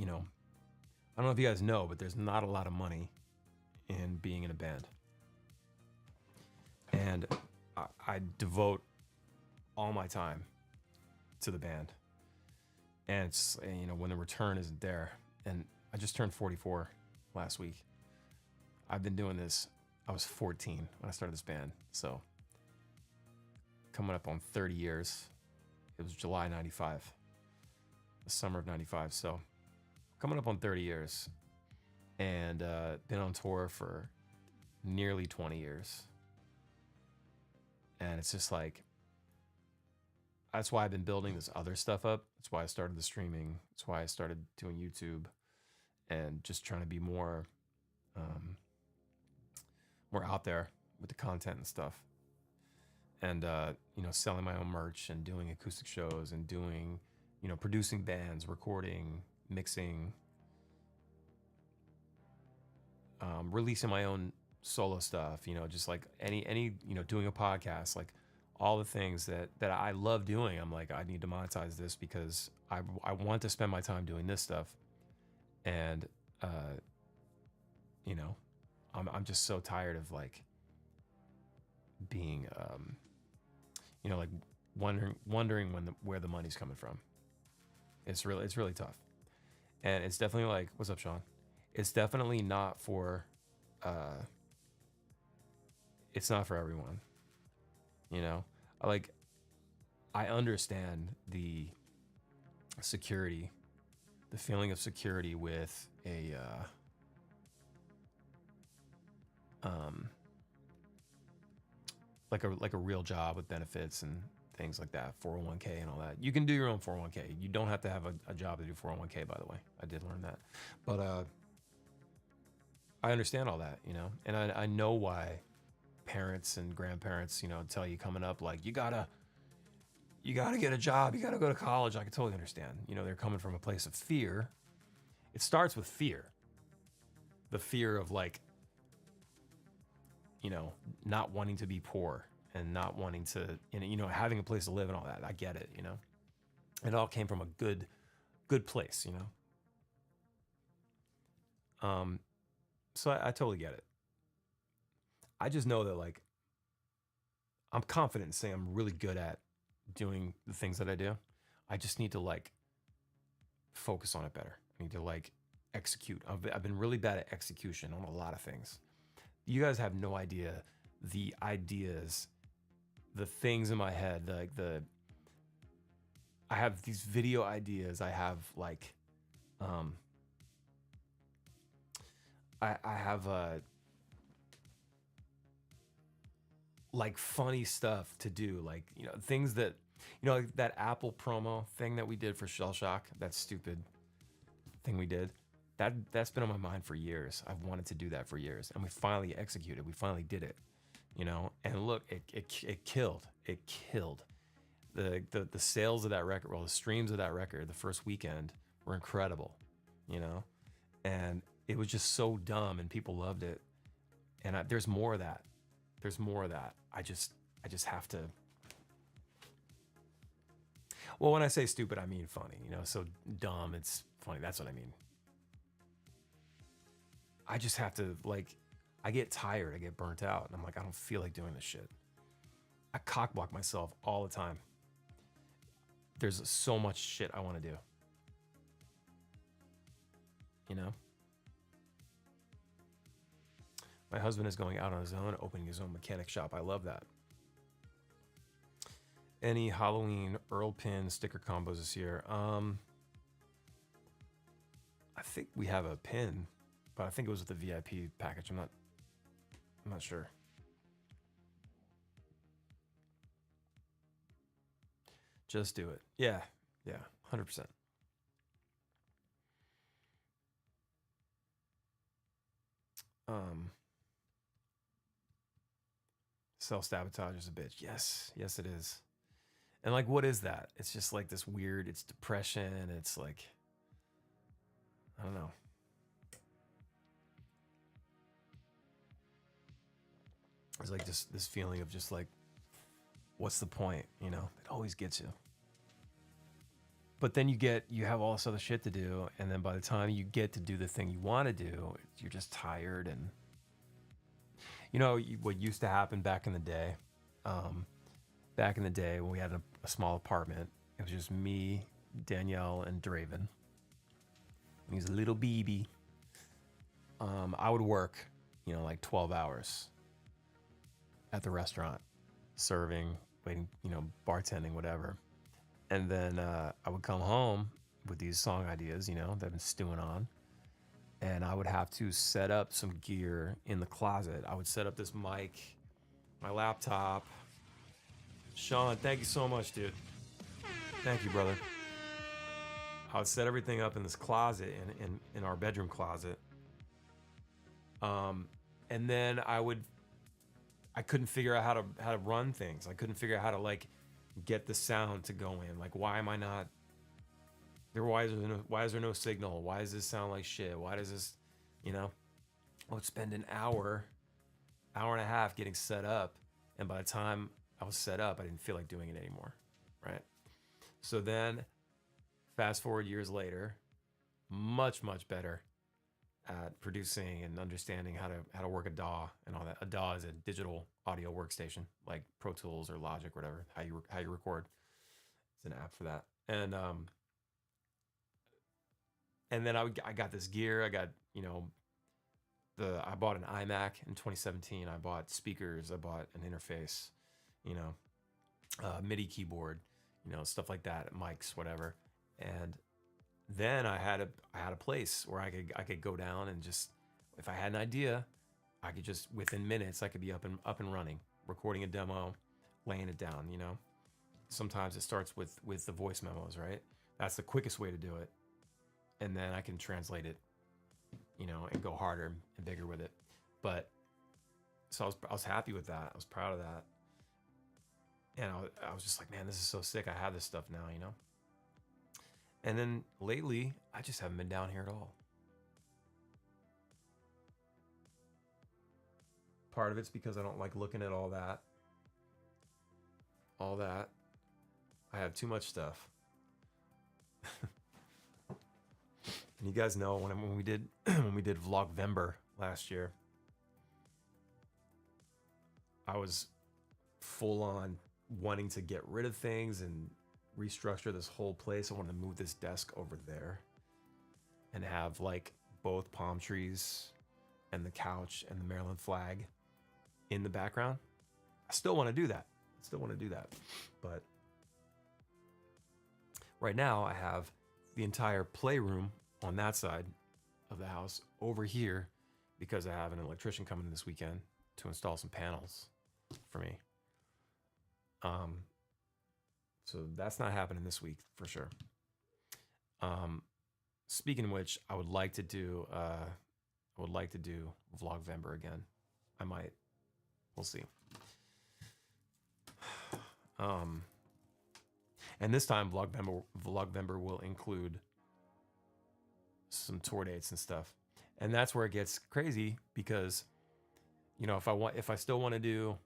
don't know if you guys know, but there's not a lot of money in being in a band. And I devote all my time to the band. And it's, when the return isn't there, and I just turned 44 last week. I've been doing this. I was 14 when I started this band. So coming up on 30 years. It was July 95, the summer of 95. So coming up on 30 years, and been on tour for nearly 20 years. And it's just like, that's why I've been building this other stuff up. That's why I started the streaming. That's why I started doing YouTube, and just trying to be more out there with the content and stuff. And, selling my own merch and doing acoustic shows and doing, producing bands, recording, mixing, releasing my own solo stuff, just like any, doing a podcast, like all the things that I love doing. I'm like, I need to monetize this because I want to spend my time doing this stuff. And, I'm just so tired of like being, like wondering where the money's coming from. It's really tough. And it's definitely like, what's up, Sean? It's definitely not for, it's not for everyone. I understand the security, the feeling of security with a, like a real job with benefits and things like that, 401k and all that. You can do your own 401k. You don't have to have a job to do 401k, by the way. I did learn that. But I understand all that, and I know why parents and grandparents, tell you coming up, like, you gotta get a job, you gotta go to college. I can totally understand. They're coming from a place of fear. It starts with fear. The fear of like, not wanting to be poor and not wanting to, having a place to live and all that. I get it, It all came from a good place, So I totally get it. I just know that like I'm confident in saying I'm really good at doing the things that I do. I just need to like focus on it better. I need to like execute. I've been really bad at execution on a lot of things. You guys have no idea the ideas, the things in my head, like I have these video ideas. I have like, um, I have like funny stuff to do, like things that like that Apple promo thing that we did for Shell Shock, that stupid thing we did. That's been on my mind for years. I've wanted to do that for years, and we finally executed. We finally did it, And look, it killed. It killed. The sales of that record, well, the streams of that record, the first weekend were incredible, you know, and it was just so dumb, and people loved it. And there's more of that. There's more of that. I just have to. Well, when I say stupid, I mean funny. So dumb, it's funny. That's what I mean. I just have to like. I get tired. I get burnt out, and I'm like, I don't feel like doing this shit. I cockblock myself all the time. There's so much shit I want to do. My husband is going out on his own, opening his own mechanic shop. I love that. Any Halloween Earl Pin sticker combos this year? I think we have a pin, but I think it was with the VIP package. I'm not sure. Just do it. Yeah, 100%. Self-sabotage is a bitch. Yes, it is. And like, what is that? It's just like this weird, it's depression. It's like, I don't know. It's like this feeling of just like, what's the point? It always gets you. But then you have all this other shit to do. And then by the time you get to do the thing you want to do, you're just tired. And what used to happen back in the day, when we had a small apartment, it was just me, Danielle, and Draven. He's a little baby. I would work, like 12 hours at the restaurant, serving, waiting, bartending, whatever. And then I would come home with these song ideas, that I've been stewing on. And I would have to set up some gear in the closet. I would set up this mic, my laptop. Sean, thank you so much, dude. Thank you, brother. I would set everything up in this closet, in our bedroom closet. And then I couldn't figure out how to run things. I couldn't figure out how to like get the sound to go in. Like, why am I not there? Why is there no signal? Why does this sound like shit? Why does this, I would spend an hour and a half getting set up. And by the time I was set up, I didn't feel like doing it anymore. Right. So then fast forward years later, much better at producing and understanding how to work a DAW and all that. A DAW is a digital audio workstation, like Pro Tools or Logic, whatever. How you record. It's an app for that. And then I got this gear. I got I bought an iMac in 2017. I bought speakers. I bought an interface. MIDI keyboard. Stuff like that. Mics, whatever. And then I had a place where I could go down and just, if I had an idea, I could just within minutes I could be up and running, recording a demo, laying it down. Sometimes it starts with the voice memos, right? That's the quickest way to do it, and then I can translate it, and go harder and bigger with it. But so I was happy with that. I was proud of that, and I was just like, man, this is so sick. I have this stuff now, And then lately, I just haven't been down here at all. Part of it's because I don't like looking at all that. I have too much stuff. And you guys know when we did when we did Vlogvember last year, I was full on wanting to get rid of things and restructure this whole place. I wanted to move this desk over there and have like both palm trees and the couch and the Maryland flag in the background. I still want to do that. But right now I have the entire playroom on that side of the house over here because I have an electrician coming this weekend to install some panels for me. So that's not happening this week for sure. Speaking of which, I would like to do Vlogvember again. I might. We'll see. And this time Vlogvember will include some tour dates and stuff. And that's where it gets crazy because, you know, if I still want to do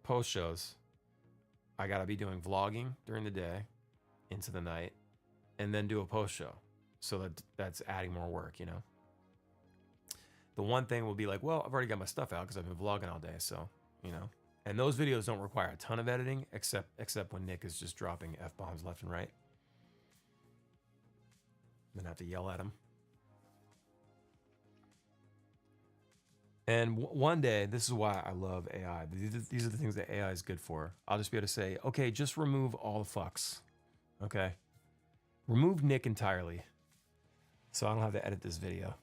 post shows, I gotta be doing vlogging during the day into the night and then do a post show. So that's adding more work, you know. The one thing will be like, well, I've already got my stuff out because I've been vlogging all day, so, you know. And those videos don't require a ton of editing except when Nick is just dropping F-bombs left and right. Then I have to yell at him. And one day, this is why I love AI. These are the things that AI is good for. I'll just be able to say, okay, just remove all the fucks. Okay? Remove Nick entirely. So I don't have to edit this video.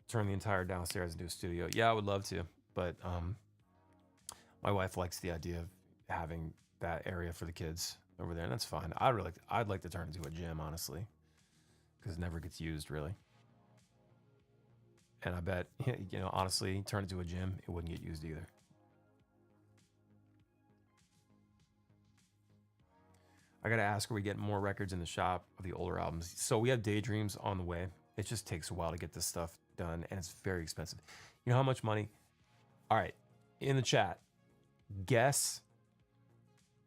Turn the entire downstairs into a studio. Yeah, I would love to. But my wife likes the idea of having that area for the kids over there. And that's fine. I'd like to turn it into a gym, honestly. Because it never gets used, really. And I bet, you know, honestly, turn it to a gym, it wouldn't get used either. I gotta ask, are we getting more records in the shop of the older albums? So we have Daydreams on the way. It just takes a while to get this stuff done, and it's very expensive. You know how much money? All right, in the chat, guess.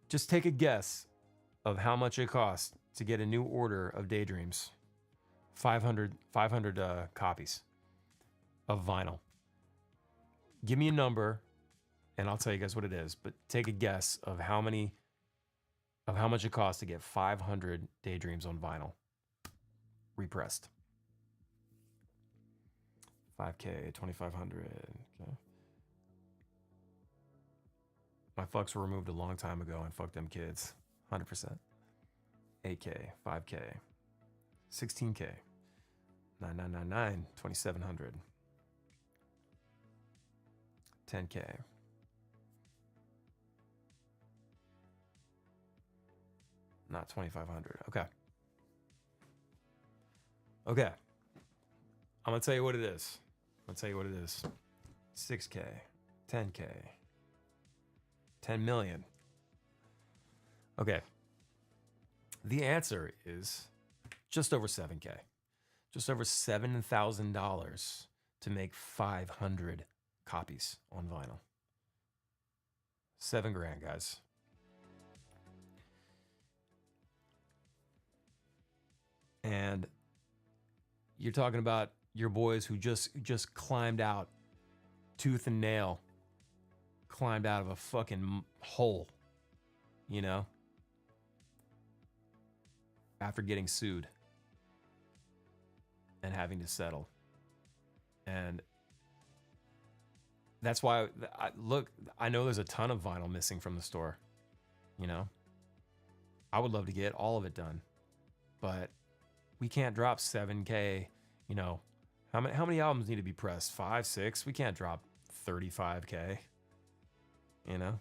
Just take a guess of how much it costs to get a new order of Daydreams. 500 copies of vinyl. Give me a number and I'll tell you guys what it is, but take a guess of how much it costs to get 500 Daydreams on vinyl repressed. 5K, 2,500. Okay. My fucks were removed a long time ago and fuck them kids. 100%. 8K, 5K, 16K. 9999, 2,700. 10K. Not 2,500. Okay. Okay. I'm gonna tell you what it is. 6K, 10K, 10 million. Okay. The answer is just over 7K. Just over $7,000 to make 500 copies on vinyl. $7,000, guys. And you're talking about your boys who just climbed out, tooth and nail, climbed out of a fucking hole, you know, after getting sued and having to settle. And that's why I know there's a ton of vinyl missing from the store, you know. I would love to get all of it done, but we can't drop 7K, you know. How many albums need to be pressed? 5, 6? We can't drop 35K, you know.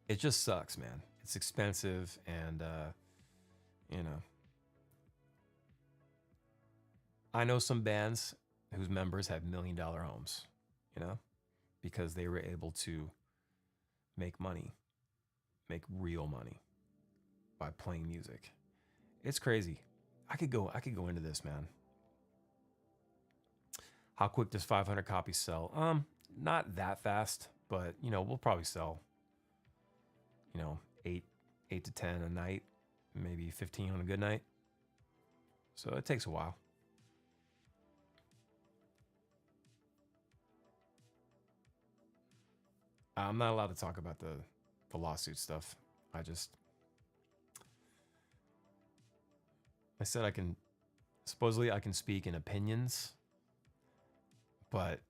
It just sucks, man. It's expensive, and you know, I know some bands whose members have $1 million homes, you know, because they were able to make money, make real money by playing music. It's crazy. I could go into this, man. How quick does 500 copies sell? not that fast, but we'll probably sell, 8 to 10 a night, maybe 15 on a good night. So it takes a while. I'm not allowed to talk about the lawsuit stuff. I said supposedly I can speak in opinions, but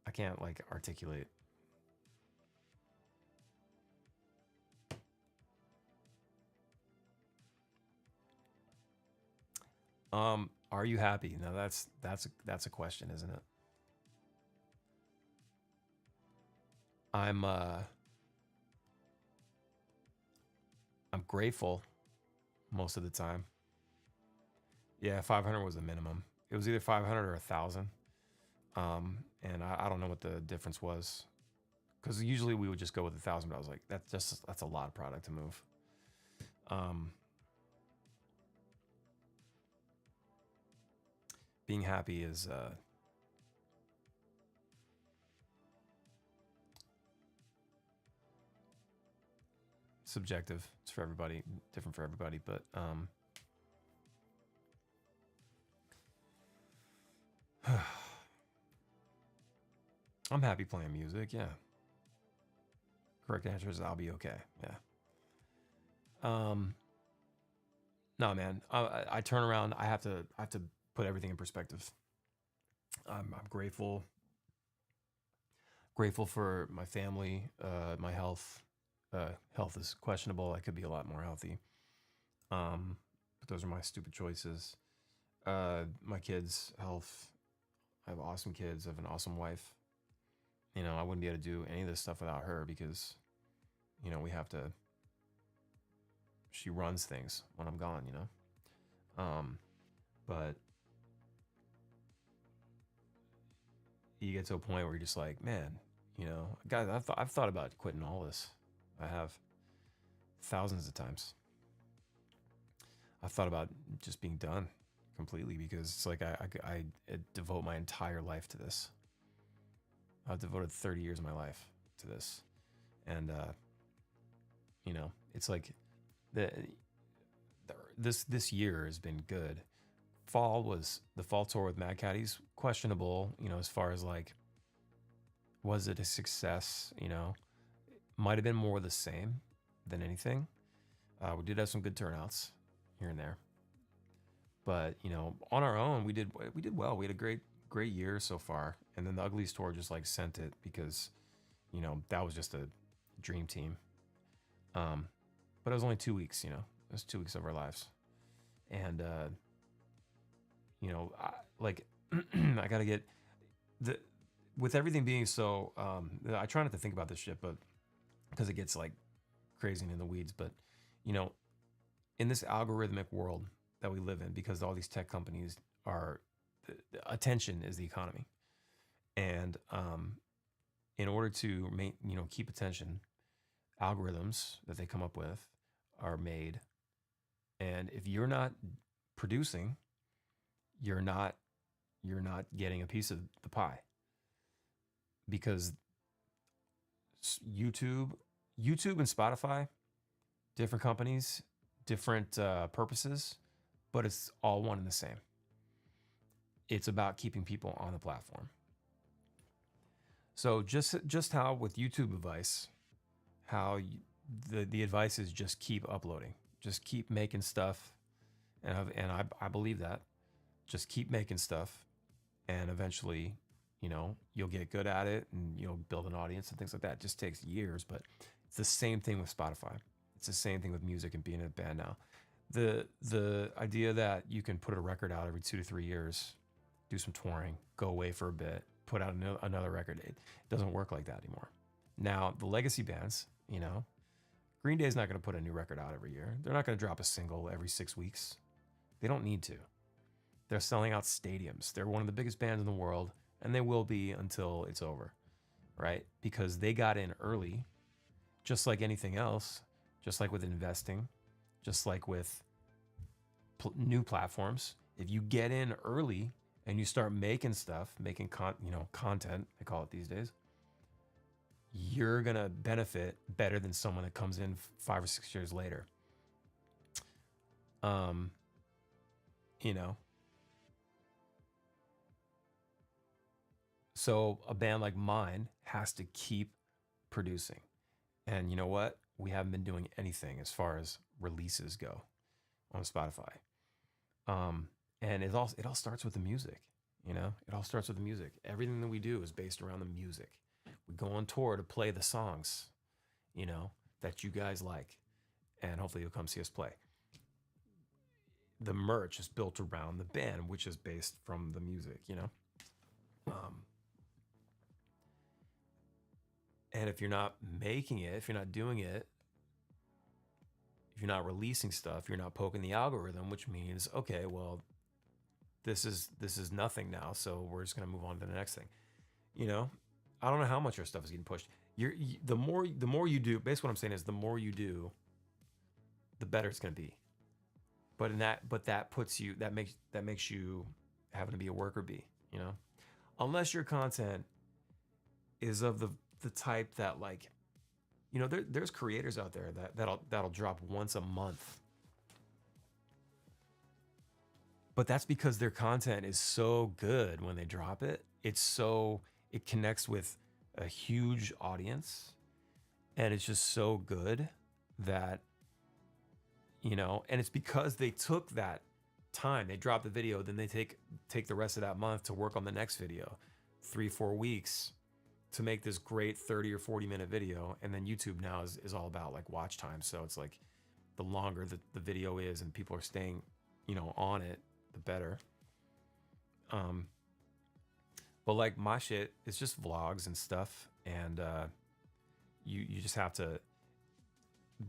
I can't like articulate. Are you happy? Now that's a question, isn't it? I'm grateful most of the time. Yeah, 500 was the minimum. It was either 500 or 1,000. And I don't know what the difference was, because usually we would just go with 1,000. But I was like, that's a lot of product to move. Being happy is subjective. It's for everybody, different for everybody. But I'm happy playing music. Yeah. Correct answer is I'll be okay. Yeah. No, man. I turn around. I have to put everything in perspective. I'm grateful. Grateful for my family, my health. Health is questionable. I could be a lot more healthy. But those are my stupid choices. My kids' health. I have awesome kids. I have an awesome wife. I wouldn't be able to do any of this stuff without her, because, we have to. She runs things when I'm gone. But you get to a point where you're just like, man, guys, I've thought about quitting all this. I have thousands of times. I've thought about just being done completely, because it's like I devote my entire life to this. I've devoted 30 years of my life to this. And, it's like this year has been good. The fall tour with Mad Caddies, questionable, as far as like, was it a success? Might have been more the same than anything. We did have some good turnouts here and there, but on our own, we did well. We had a great year so far. And then the Uglies tour just like sent it, because that was just a dream team. But it was only 2 weeks. It was 2 weeks of our lives. And I gotta get with everything being so, I try not to think about this shit, but because it gets like crazy and in the weeds. But in this algorithmic world that we live in, because all these tech companies are, attention is the economy. And in order to keep attention, algorithms that they come up with are made. And if you're not producing, you're not getting a piece of the pie, because YouTube and Spotify, different companies, different purposes, but it's all one and the same. It's about keeping people on the platform. So just how with YouTube advice, the advice is just keep uploading, just keep making stuff, and I believe that. Just keep making stuff, and eventually, you'll get good at it, and you'll build an audience and things like that. It just takes years, but it's the same thing with Spotify. It's the same thing with music and being in a band now. The idea that you can put a record out every 2 to 3 years, do some touring, go away for a bit, put out another record, it doesn't work like that anymore. Now, the legacy bands, Green Day's not going to put a new record out every year. They're not going to drop a single every 6 weeks. They don't need to. They're selling out stadiums. They're one of the biggest bands in the world, and they will be until it's over, right? Because they got in early, just like anything else, just like with investing, just like with new platforms. If you get in early and you start making stuff, making content, I call it these days, you're going to benefit better than someone that comes in 5 or 6 years later. You know, so a band like mine has to keep producing. And you know what? We haven't been doing anything as far as releases go on Spotify. And it all starts with the music. It all starts with the music. Everything that we do is based around the music. We go on tour to play the songs, that you guys like, and hopefully you'll come see us play. The merch is built around the band, which is based from the music. And if you're not making it, if you're not doing it, if you're not releasing stuff, you're not poking the algorithm, which means, okay, well, this is nothing now, so we're just gonna move on to the next thing. I don't know how much your stuff is getting pushed. The more you do, basically what I'm saying is the more you do, the better it's gonna be. But that makes you having to be a worker bee, unless your content is of the type that, like, there's creators out there that'll drop once a month. But that's because their content is so good when they drop it. It connects with a huge audience, and it's just so good that, and it's because they took that time. They drop the video, then they take the rest of that month to work on the next video, 3-4 weeks to make this great 30 or 40 minute video. And then YouTube now is all about like watch time. So it's like the longer the video is and people are staying, on it, the better. But like my shit, it's just vlogs and stuff. And you just have to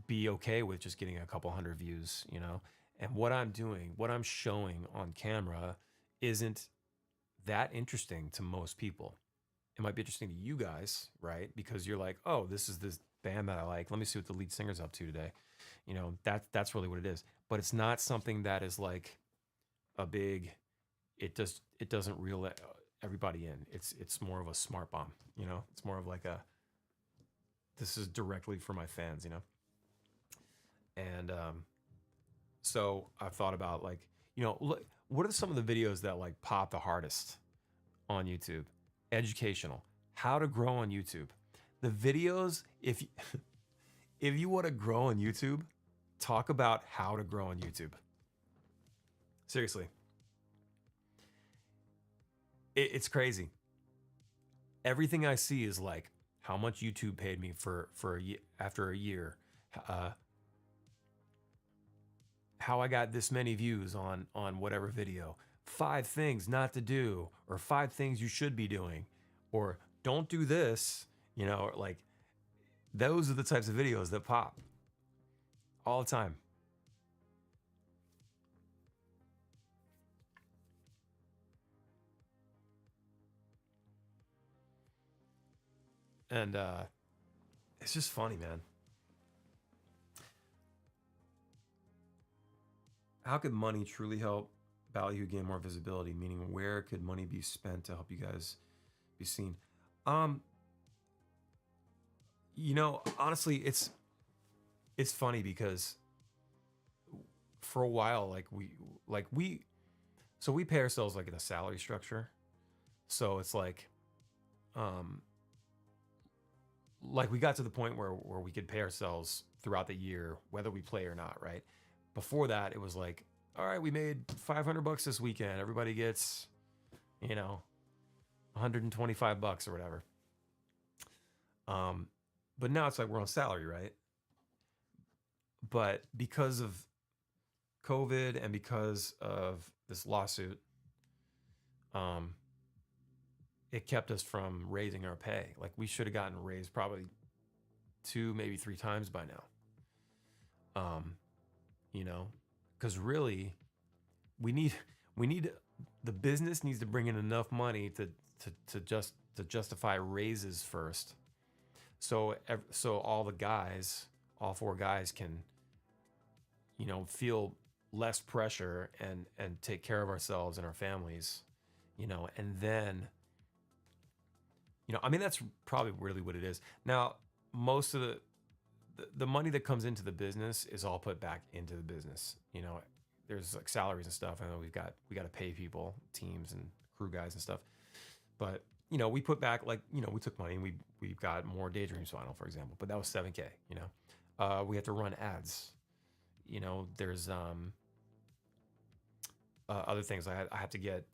be okay with just getting a couple hundred views, And what I'm doing, what I'm showing on camera isn't that interesting to most people. It might be interesting to you guys, right? Because you're like, oh, this is this band that I like. Let me see what the lead singer's up to today. That's really what it is. But it's not something that is like a big, it doesn't reel everybody in. It's more of a smart bomb, It's more of like this is directly for my fans, And so I've thought about, like, look, what are some of the videos that like pop the hardest on YouTube? Educational, how to grow on YouTube. The videos, if you want to grow on YouTube, talk about how to grow on YouTube. Seriously. It's crazy. Everything I see is like how much YouTube paid me for a year, after a year. How I got this many views on whatever video. 5 things not to do, or 5 things you should be doing, or don't do this, like those are the types of videos that pop all the time. And it's just funny, man. How could money truly help Ballyhoo gain more visibility? Meaning, where could money be spent to help you guys be seen? Honestly, it's funny because for a while, we pay ourselves like in a salary structure. So it's like we got to the point where we could pay ourselves throughout the year, whether we play or not, right? Before that, it was like, all right, we made $500 this weekend. Everybody gets, $125 or whatever. But now it's like we're on salary, right? But because of COVID and because of this lawsuit, it kept us from raising our pay. Like, we should have gotten raised probably 2, maybe 3 times by now. Because really, we need the business needs to bring in enough money to justify raises first. So all 4 guys can, feel less pressure and take care of ourselves and our families, and then, I mean, that's probably really what it is. Now, most of the money that comes into the business is all put back into the business. There's like salaries and stuff. I know we got to pay people, teams and crew guys and stuff. But we put back, like, we took money and we got more Daydreams vinyl, for example. But that was 7K. We have to run ads. There's other things. I have to get.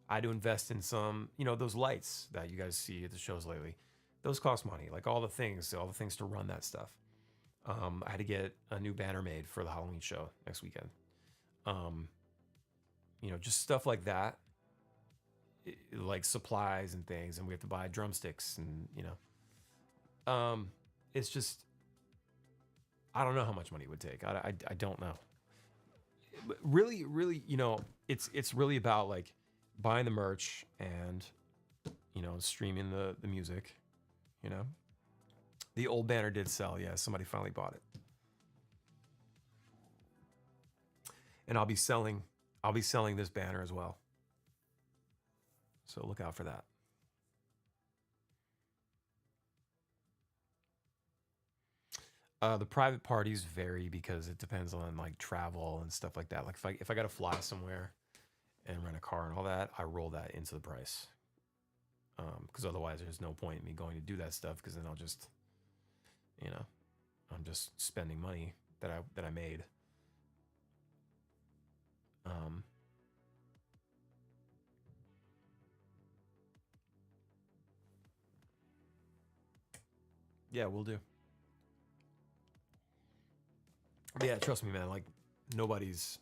I had to invest in some, those lights that you guys see at the shows lately. Those cost money, like all the things to run that stuff. I had to get a new banner made for the Halloween show next weekend. Just stuff like that, like supplies and things, and we have to buy drumsticks, and it's just, I don't know how much money it would take. I don't know. But really, really, it's really about like buying the merch and streaming the music. The old banner did sell. Yeah, somebody finally bought it. And I'll be selling this banner as well. So look out for that. The private parties vary because it depends on like travel and stuff like that. Like if I got to fly somewhere and rent a car and all that, I roll that into the price. Because otherwise there's no point in me going to do that stuff, because then I'll just, I'm just spending money that I made. Yeah, we'll do. But yeah, trust me, man. Like nobody's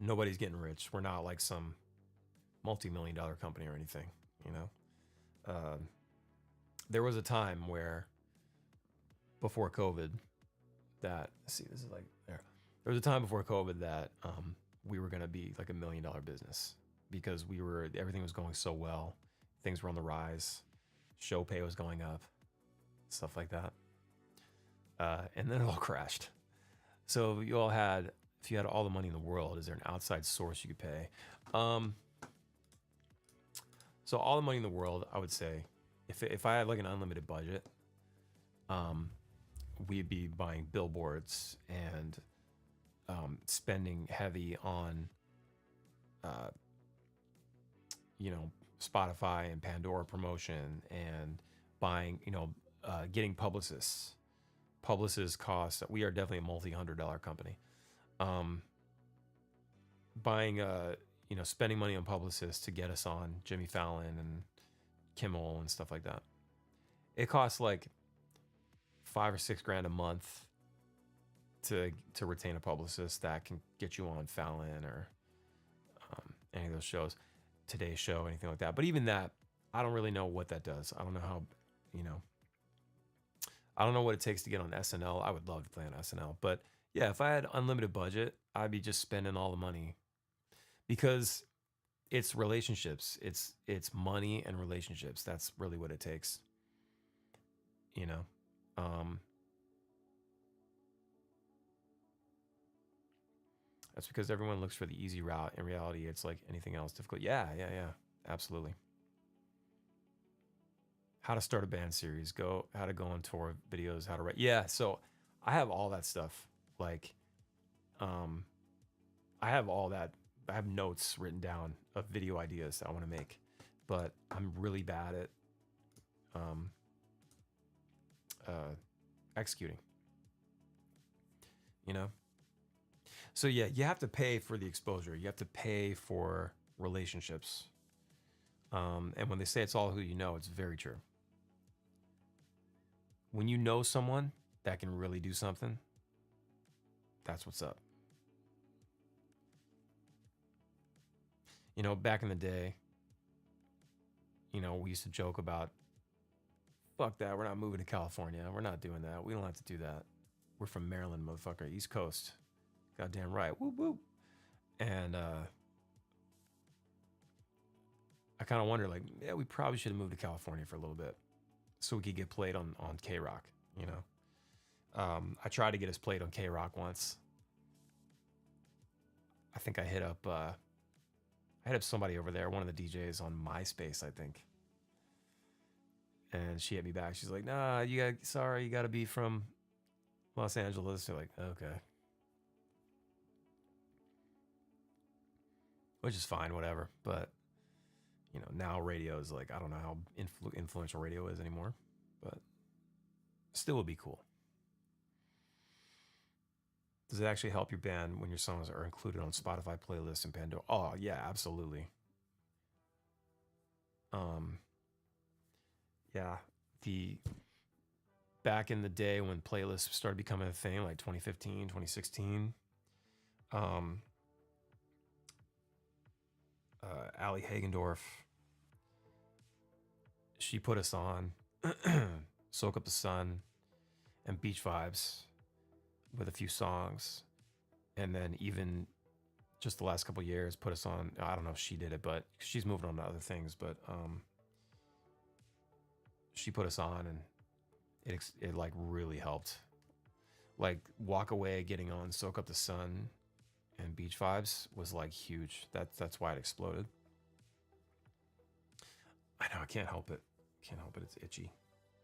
getting rich. We're not like some multi-million-dollar company or anything. There was a time where, before COVID, that, see, this is like there. There was a time before COVID that we were gonna be like $1 million business, because everything was going so well, things were on the rise, show pay was going up, stuff like that, and then it all crashed. So if you had all the money in the world, is there an outside source you could pay? So all the money in the world, I would say, if I had like an unlimited budget, we'd be buying billboards and spending heavy on, Spotify and Pandora promotion, and buying, getting publicists. Publicists cost. We are definitely a multi-$100 company. Buying spending money on publicists to get us on Jimmy Fallon and Kimmel and stuff like that. It costs like $5 or $6 a month to retain a publicist that can get you on Fallon or any of those shows, Today's Show, anything like that. But even that, I don't really know what that does. I don't know how, I don't know what it takes to get on SNL. I would love to play on SNL, but yeah, if I had unlimited budget, I'd be just spending all the money, because it's relationships. It's money and relationships. That's really what it takes. You know, that's because everyone looks for the easy route. In reality, it's like anything else, difficult. Yeah, absolutely. How to start a band series, how to go on tour videos, how to write. Yeah, so I have all that stuff. Like, I have all that. I have notes written down of video ideas that I want to make, but I'm really bad at executing. You know. So yeah, you have to pay for the exposure. You have to pay for relationships. And when they say it's all who you know, it's very true. When you know someone that can really do something, that's what's up. Back in the day, we used to joke about, fuck that, we're not moving to California. We're not doing that. We don't have to do that. We're from Maryland, motherfucker, East Coast. Goddamn right. Whoop, whoop. And I kind of wonder, like, yeah, we probably should have moved to California for a little bit so we could get played on K-Rock, I tried to get us played on K-Rock once. I think I hit up I had somebody over there, one of the DJs on MySpace, I think, and she hit me back. She's like, "Nah, you got to be from Los Angeles." They're like, "Okay," which is fine, whatever. But now radio is like, I don't know how influential radio is anymore, but still would be cool. Does it actually help your band when your songs are included on Spotify playlists and Pandora? Oh yeah, absolutely. Um, yeah, the back in the day when playlists started becoming a thing, like 2015, 2016. Um, Ali Hagendorf, she put us on "Soak Up the Sun" and "Beach Vibes" with a few songs, and then even just the last couple years put us on. I don't know if she did it, but she's moving on to other things. But she put us on, and it like really helped. Like "Walk Away," getting on "Soak Up the Sun" and "Beach Vibes" was like huge. That's why it exploded. I know, I can't help it. Can't help it. It's itchy.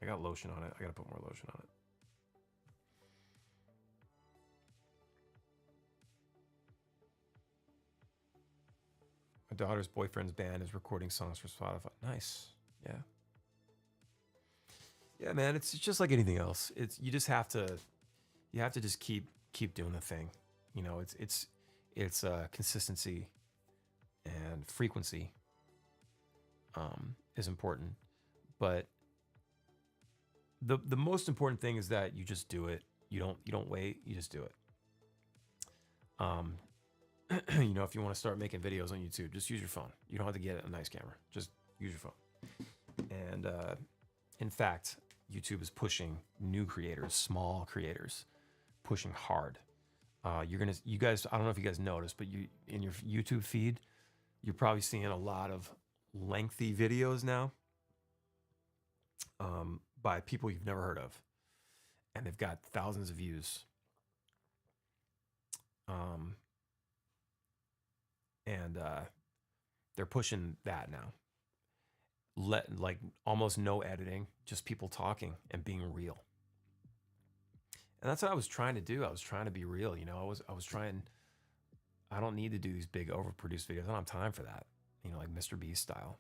I got lotion on it. I gotta put more lotion on it. My daughter's boyfriend's band is recording songs for Spotify. Nice. Yeah. Yeah, man. It's just like anything else. It's you just have to just keep doing the thing. It's consistency and frequency is important, but the most important thing is that you just do it. You don't wait. You just do it. Um, if you want to start making videos on YouTube, just use your phone. You don't have to get a nice camera. Just use your phone. And in fact, YouTube is pushing new creators, small creators, pushing hard. You guys, I don't know if you guys noticed, but you in your YouTube feed, you're probably seeing a lot of lengthy videos now by people you've never heard of, and they've got thousands of views. Um, and they're pushing that now. Like almost no editing, just people talking and being real. And that's what I was trying to do. I was trying to be real. I was trying. I don't need to do these big overproduced videos. I don't have time for that. Like Mr. Beast style.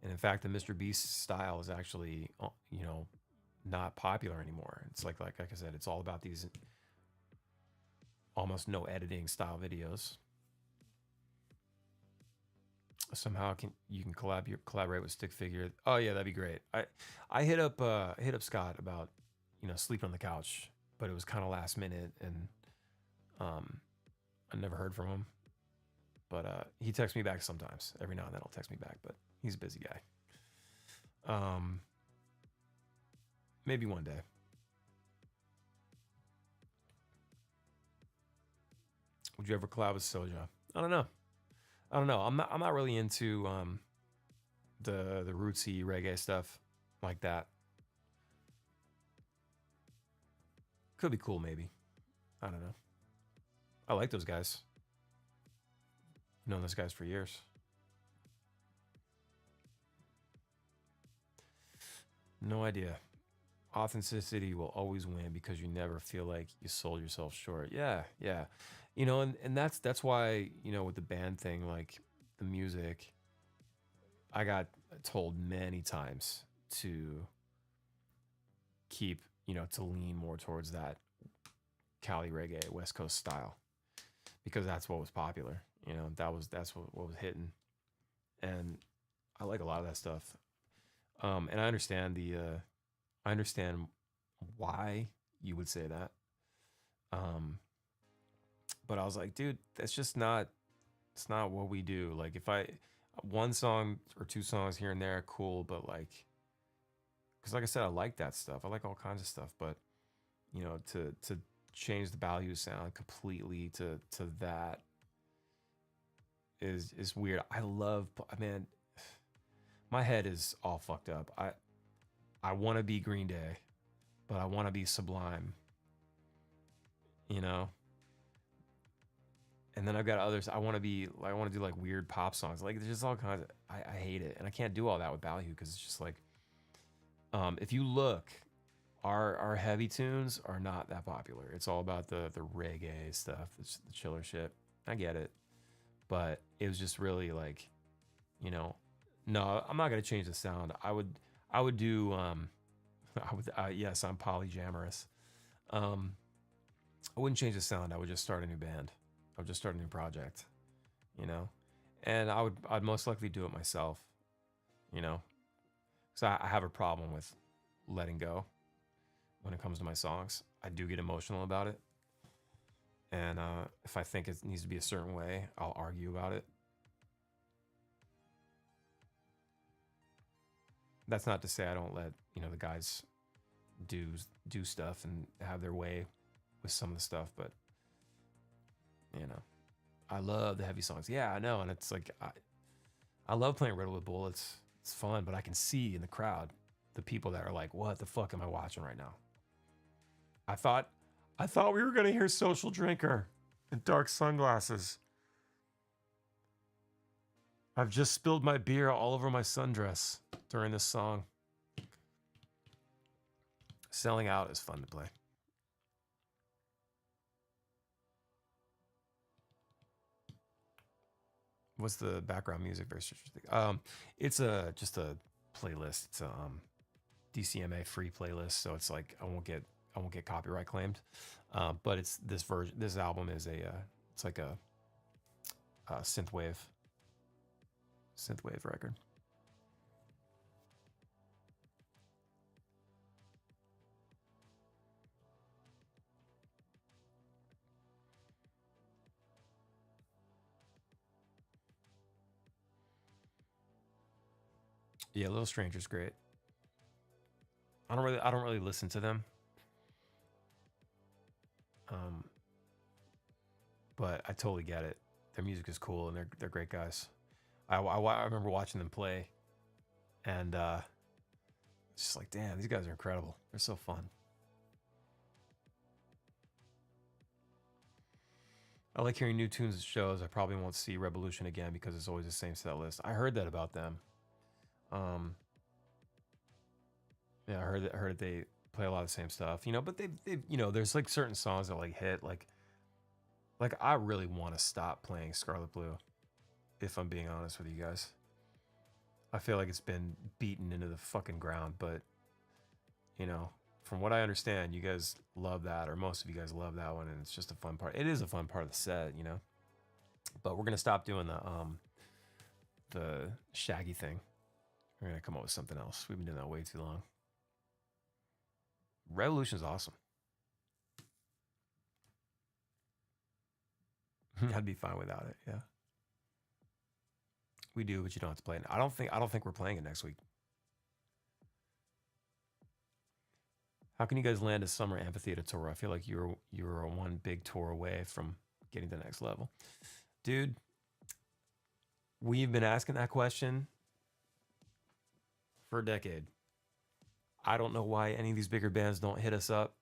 And in fact, the Mr. Beast style is actually, not popular anymore. It's like I said, it's all about these almost no editing style videos. Somehow you can collaborate with Stick Figure. Oh yeah, that'd be great. I hit up Scott about sleeping on the couch, but it was kind of last minute, and I never heard from him. But he texts me back sometimes. Every now and then he'll text me back, but he's a busy guy. Maybe one day. Would you ever collab with Soja? I don't know. I'm not really into the rootsy reggae stuff like that. Could be cool, maybe. I don't know. I like those guys. I've known those guys for years. No idea. Authenticity will always win because you never feel like you sold yourself short. Yeah, yeah. And that's why, with the band thing, like the music, I got told many times to keep, to lean more towards that Cali reggae West Coast style, because that's what was popular. That's what was hitting, and I like a lot of that stuff. And I understand why you would say that. But I was like, dude, that's just not. It's not what we do. Like, if I one song or two songs here and there, cool. But like, because like I said, I like that stuff. I like all kinds of stuff. But to change the value sound completely to that is weird. Man, my head is all fucked up. I want to be Green Day, but I want to be Sublime. You know, And then I've got others. I want to do like weird pop songs. Like there's just all kinds of, I hate it. And I can't do all that with Ballyhoo because it's just like, if you look, our heavy tunes are not that popular. It's all about the reggae stuff, the chiller shit. I get it. But it was just really like, you know, no, I'm not gonna change the sound. I would do yes, I'm polyamorous. Um, I wouldn't change the sound. I would just start a new band. I would just start a new project, you know, and I'd most likely do it myself, you know, because I have a problem with letting go when it comes to my songs. I do get emotional about it, and if I think it needs to be a certain way, I'll argue about it. That's not to say I don't let the guys do do stuff and have their way with some of the stuff, but you know, I love the heavy songs. Yeah, I know, and it's like I love playing Riddle with Bullets. It's fun, but I can see in the crowd the people that are like, "What the fuck am I watching right now?" I thought we were gonna hear Social Drinker and Dark Sunglasses. I've just spilled my beer all over my sundress during this song. Selling Out is fun to play. What's the background music? Very interesting. It's just a playlist. It's a DCMA free playlist, so it's like I won't get copyright claimed. But it's this version. This album is it's like a synthwave record. Yeah, Little Stranger's great. I don't really listen to them. Um, but I totally get it. Their music is cool and they're great guys. I remember watching them play, and it's just like, damn, these guys are incredible. They're so fun. I like hearing new tunes at shows. I probably won't see Revolution again because it's always the same set list. I heard that about them. Um, yeah, I heard that they play a lot of the same stuff, but they there's like certain songs that like hit like I really want to stop playing Scarlet Blue, if I'm being honest with you guys. I feel like it's been beaten into the fucking ground, but from what I understand, you guys love that, or most of you guys love that one, and it's just a fun part. It is a fun part of the set. But we're gonna stop doing the Shaggy thing. We're gonna come up with something else. We've been doing that way too long. Revolution's awesome. I'd be fine without it. Yeah, we do, but you don't have to play it. I don't think we're playing it next week. How can you guys land a summer amphitheater tour? I feel like you're one big tour away from getting to the next level, dude. We've been asking that question for a decade. I don't know why any of these bigger bands don't hit us up.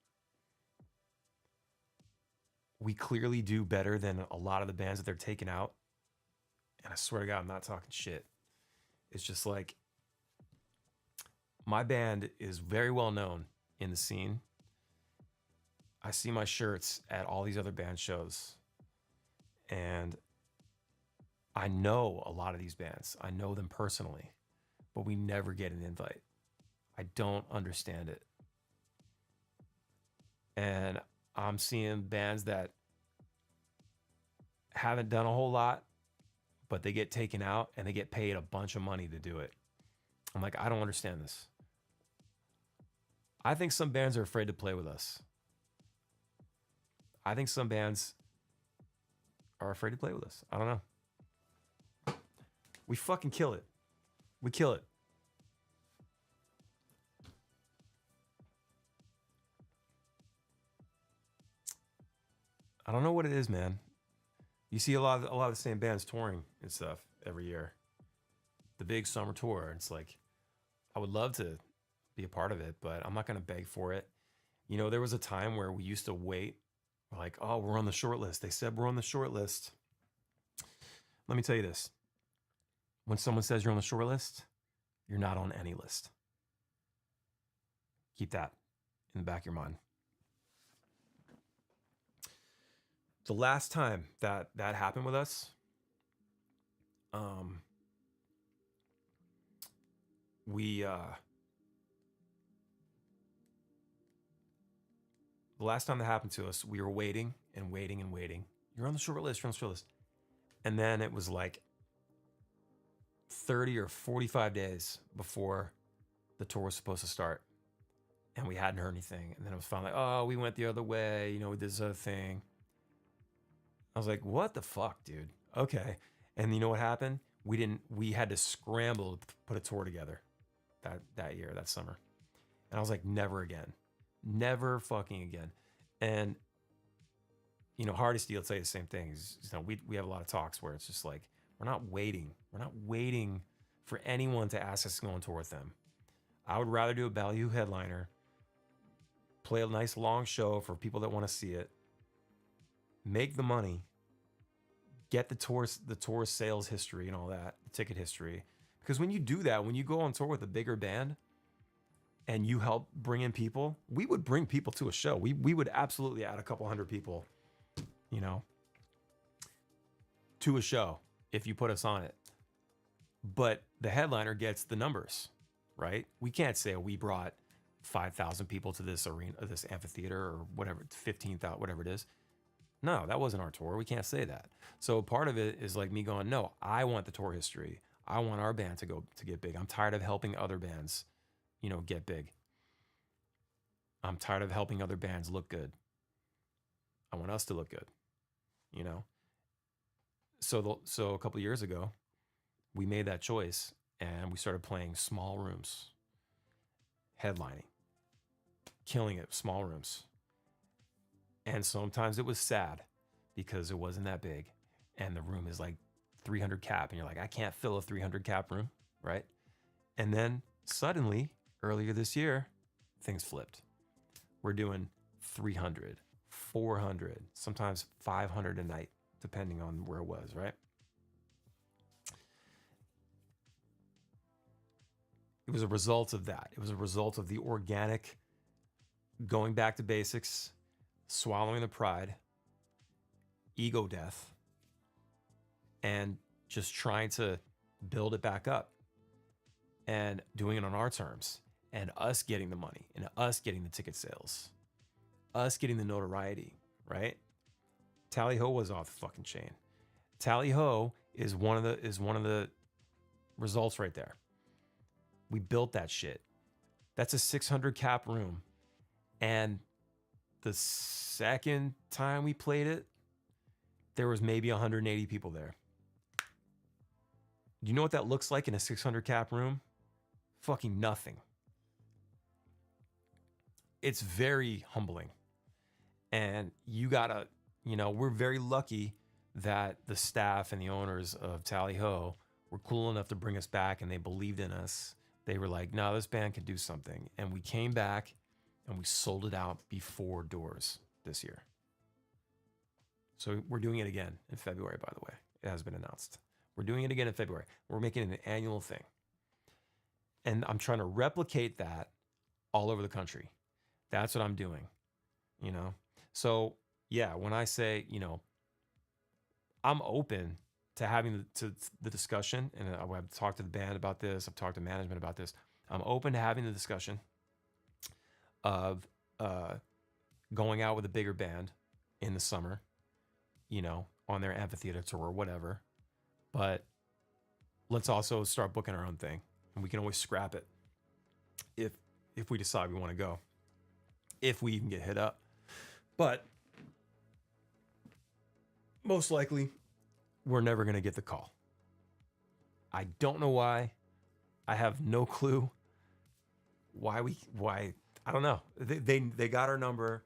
We clearly do better than a lot of the bands that they're taking out. And I swear to God, I'm not talking shit. It's just like my band is very well known in the scene. I see my shirts at all these other band shows. And I know a lot of these bands. I know them personally, but we never get an invite. I don't understand it. And I'm seeing bands that haven't done a whole lot, but they get taken out and they get paid a bunch of money to do it. I'm like, I don't understand this. I think some bands are afraid to play with us. I think some bands are afraid to play with us. I don't know. We fucking kill it. We kill it. I don't know what it is, man. You see a lot of the same bands touring and stuff every year. The big summer tour. It's like I would love to be a part of it, but I'm not gonna beg for it. There was a time where we used to wait, like, oh, we're on the short list. They said we're on the short list. let me tell you this. When someone says you're on the short list, you're not on any list. Keep that in the back of your mind. The last time that happened with us, the last time that happened to us, we were waiting and waiting and waiting. You're on the short list, you're on the short list. And then it was like 30 or 45 days before the tour was supposed to start. And we hadn't heard anything. And then it was finally, oh, we went the other way. You know, we did this other thing. I was like, what the fuck, dude? Okay. And you know what happened? We had to scramble to put a tour together that year, that summer. And I was like, never again. Never fucking again. And, you know, Hardesty will tell you the same thing. You know, we have a lot of talks where it's just like, we're not waiting. We're not waiting for anyone to ask us to go on tour with them. I would rather do a Ballyhoo headliner, play a nice long show for people that want to see it, make the money, get the tour sales history and all that, the ticket history. Because when you do that, when you go on tour with a bigger band and you help bring in people, we would bring people to a show. We would absolutely add a couple hundred people, you know, to a show if you put us on it. But the headliner gets the numbers, right? We can't say we brought 5,000 people to this arena, this amphitheater, or whatever, 15,000, whatever it is. No, that wasn't our tour. We can't say that. So part of it is like me going, no, I want the tour history. I want our band to get big. I'm tired of helping other bands, you know, get big. I'm tired of helping other bands look good. I want us to look good, you know? So a couple of years ago, we made that choice and we started playing small rooms, headlining, killing it, small rooms. And sometimes it was sad because it wasn't that big and the room is like 300 cap and you're like, I can't fill a 300 cap room, right? And then suddenly, earlier this year, things flipped. We're doing 300, 400, sometimes 500 a night, depending on where it was, right? It was a result of that. It was a result of the organic going back to basics, swallowing the pride, ego death, and just trying to build it back up and doing it on our terms and us getting the money and us getting the ticket sales, us getting the notoriety, right? Tally Ho was off the fucking chain. Tally Ho is one of the results right there. We built that shit. That's a 600 cap room. And the second time we played it, there was maybe 180 people there. Do you know what that looks like in a 600 cap room? Fucking nothing. It's very humbling. And you gotta, you know, we're very lucky that the staff and the owners of Tally Ho were cool enough to bring us back and they believed in us. They were like, no, this band can do something. And we came back and we sold it out before doors this year. So we're doing it again in February, by the way. It has been announced. We're doing it again in February. We're making it an annual thing. And I'm trying to replicate that all over the country. That's what I'm doing, you know? So yeah, when I say, you know, I'm open to having the discussion, and I've talked to the band about this, I've talked to management about this. I'm open to having the discussion of going out with a bigger band in the summer, you know, on their amphitheater tour or whatever. But let's also start booking our own thing, and we can always scrap it if we decide we want to go, if we even get hit up. But most likely, we're never going to get the call. I don't know why. I have no clue why I don't know. They got our number.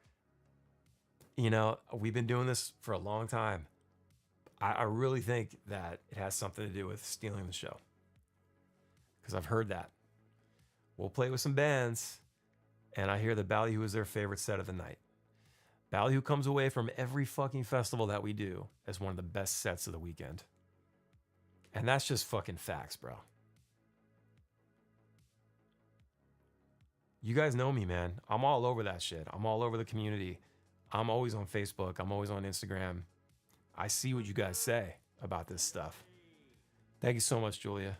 You know, we've been doing this for a long time. I really think that it has something to do with stealing the show. Because I've heard that. We'll play with some bands, and I hear that Ballyhoo is their favorite set of the night. Ballyhoo comes away from every fucking festival that we do as one of the best sets of the weekend. And that's just fucking facts, bro. You guys know me, man. I'm all over that shit. I'm all over the community. I'm always on Facebook. I'm always on Instagram. I see what you guys say about this stuff. Thank you so much, Julia.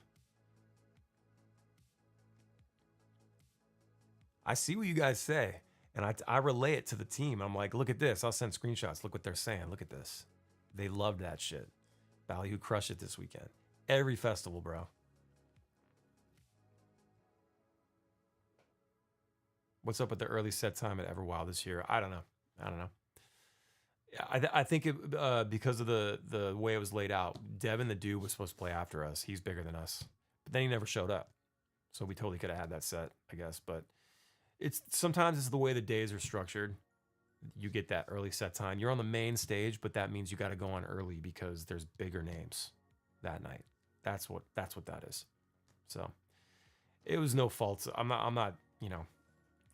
I see what you guys say, and I relay it to the team. I'm like, look at this. I'll send screenshots. Look what they're saying. Look at this. They loved that shit. Ballyhoo crushed it this weekend. Every festival, bro. What's up with the early set time at Everwild this year? I don't know. I think it, because of the way it was laid out, Devin the Dude was supposed to play after us. He's bigger than us, but then he never showed up. So we totally could have had that set, I guess. But sometimes it's the way the days are structured. You get that early set time. You're on the main stage, but that means you got to go on early because there's bigger names that night. That's what that is. So it was no fault. I'm not,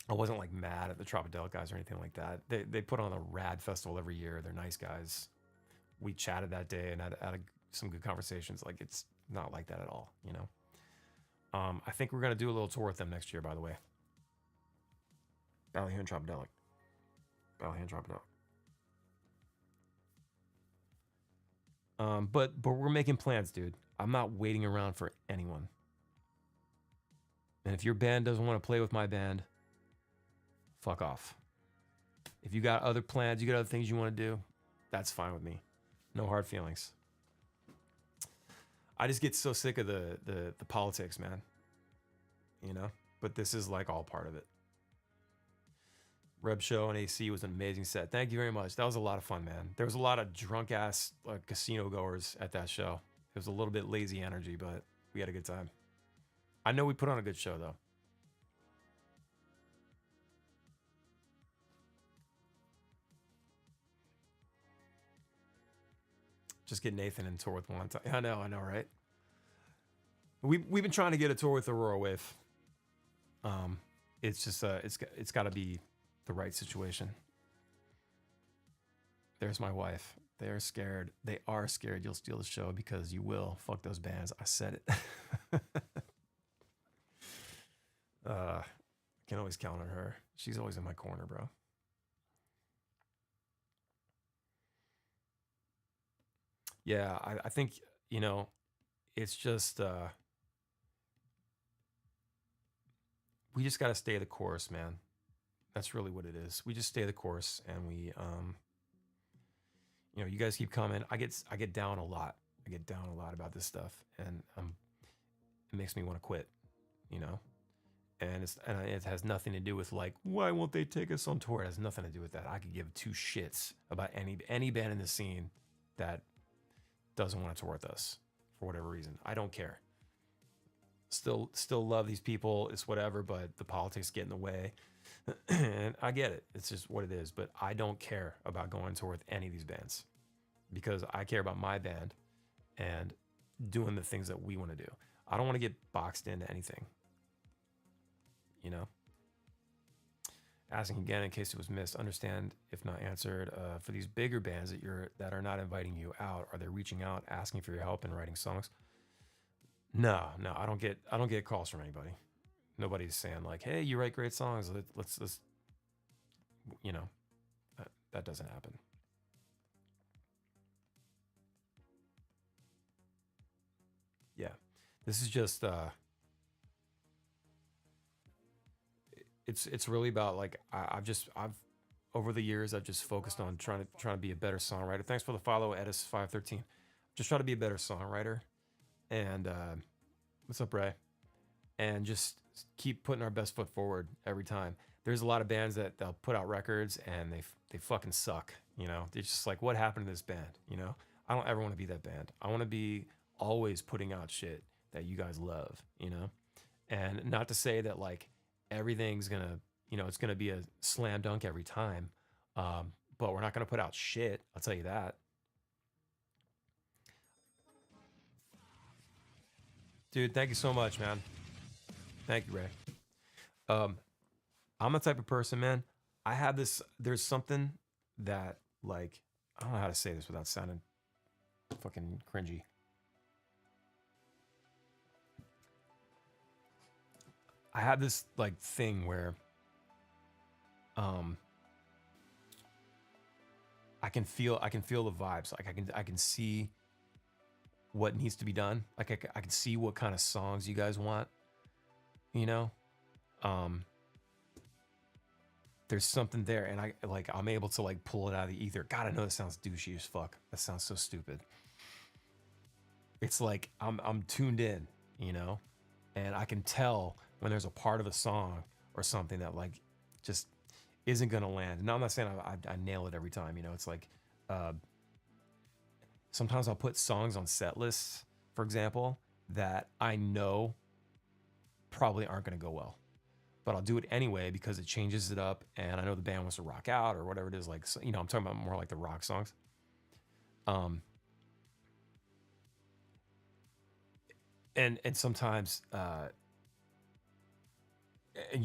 I wasn't like mad at the Tropodelic guys or anything like that. They put on a rad festival every year. They're nice guys. We chatted that day and had some good conversations. Like, it's not like that at all, I think we're gonna do a little tour with them next year, by the way. Ballyhoo and Tropodelic. But we're making plans, dude. I'm not waiting around for anyone. And if your band doesn't want to play with my band, fuck off. If you got other plans, you got other things you want to do, that's fine with me. No hard feelings. I just get so sick of the politics, man. But this is like all part of it. Reb Show and AC was an amazing set. Thank you very much. That was a lot of fun, man. There was a lot of drunk ass casino goers at that show. It was a little bit lazy energy, but we had a good time. I know we put on a good show though. Just get Nathan in tour with one time. I know, right? We've been trying to get a tour with Aurora Wave. It's just it's got to be the right situation. There's my wife. They're scared. They are scared you'll steal the show because you will. Fuck those bands. I said it. Can always count on her. She's always in my corner, bro. Yeah, I think, it's just we just got to stay the course, man. That's really what it is. We just stay the course, and we you guys keep coming. I get down a lot. I get down a lot about this stuff, and it makes me want to quit, and it has nothing to do with like, why won't they take us on tour? It has nothing to do with that. I could give two shits about any band in the scene that doesn't want to tour with us for whatever reason. I don't care. Still love these people. It's whatever, but the politics get in the way. And I get it. It's just what it is. But I don't care about going tour with any of these bands because I care about my band and doing the things that we want to do. I don't want to get boxed into anything. Asking again in case it was missed. Understand if not answered. For these bigger bands that are not inviting you out, are they reaching out asking for your help in writing songs? No, I don't get calls from anybody. Nobody's saying like, "Hey, you write great songs. Let's that doesn't happen." Yeah, this is just it's really about like I've over the years I've just focused on trying to be a better songwriter. Thanks for the follow, Edis513. Just trying to be a better songwriter, and what's up, Ray? And just keep putting our best foot forward every time. There's a lot of bands that they'll put out records and they fucking suck. They're just like, what happened to this band? I don't ever want to be that band. I want to be always putting out shit that you guys love. And not to say that like everything's gonna, it's gonna be a slam dunk every time. But we're not gonna put out shit. I'll tell you that. Dude, thank you so much, man. Thank you, Ray. I'm the type of person, man. I have this. There's something that like I don't know how to say this without sounding fucking cringy. I have this like thing where um I can feel the vibes. Like I can see what needs to be done. Like I can see what kind of songs you guys want, you know? Um there's something there, and I'm able to like pull it out of the ether. God, I know that sounds douchey as fuck. That sounds so stupid. It's like I'm tuned in, you know? And I can tell when there's a part of a song or something that like just isn't gonna land. Now I'm not saying I nail it every time, you know. It's like uh, sometimes I'll put songs on set lists, for example, that I know probably aren't gonna go well, but I'll do it anyway because it changes it up, and I know the band wants to rock out or whatever it is. Like, you know, I'm talking about more like the rock songs. Um, and sometimes and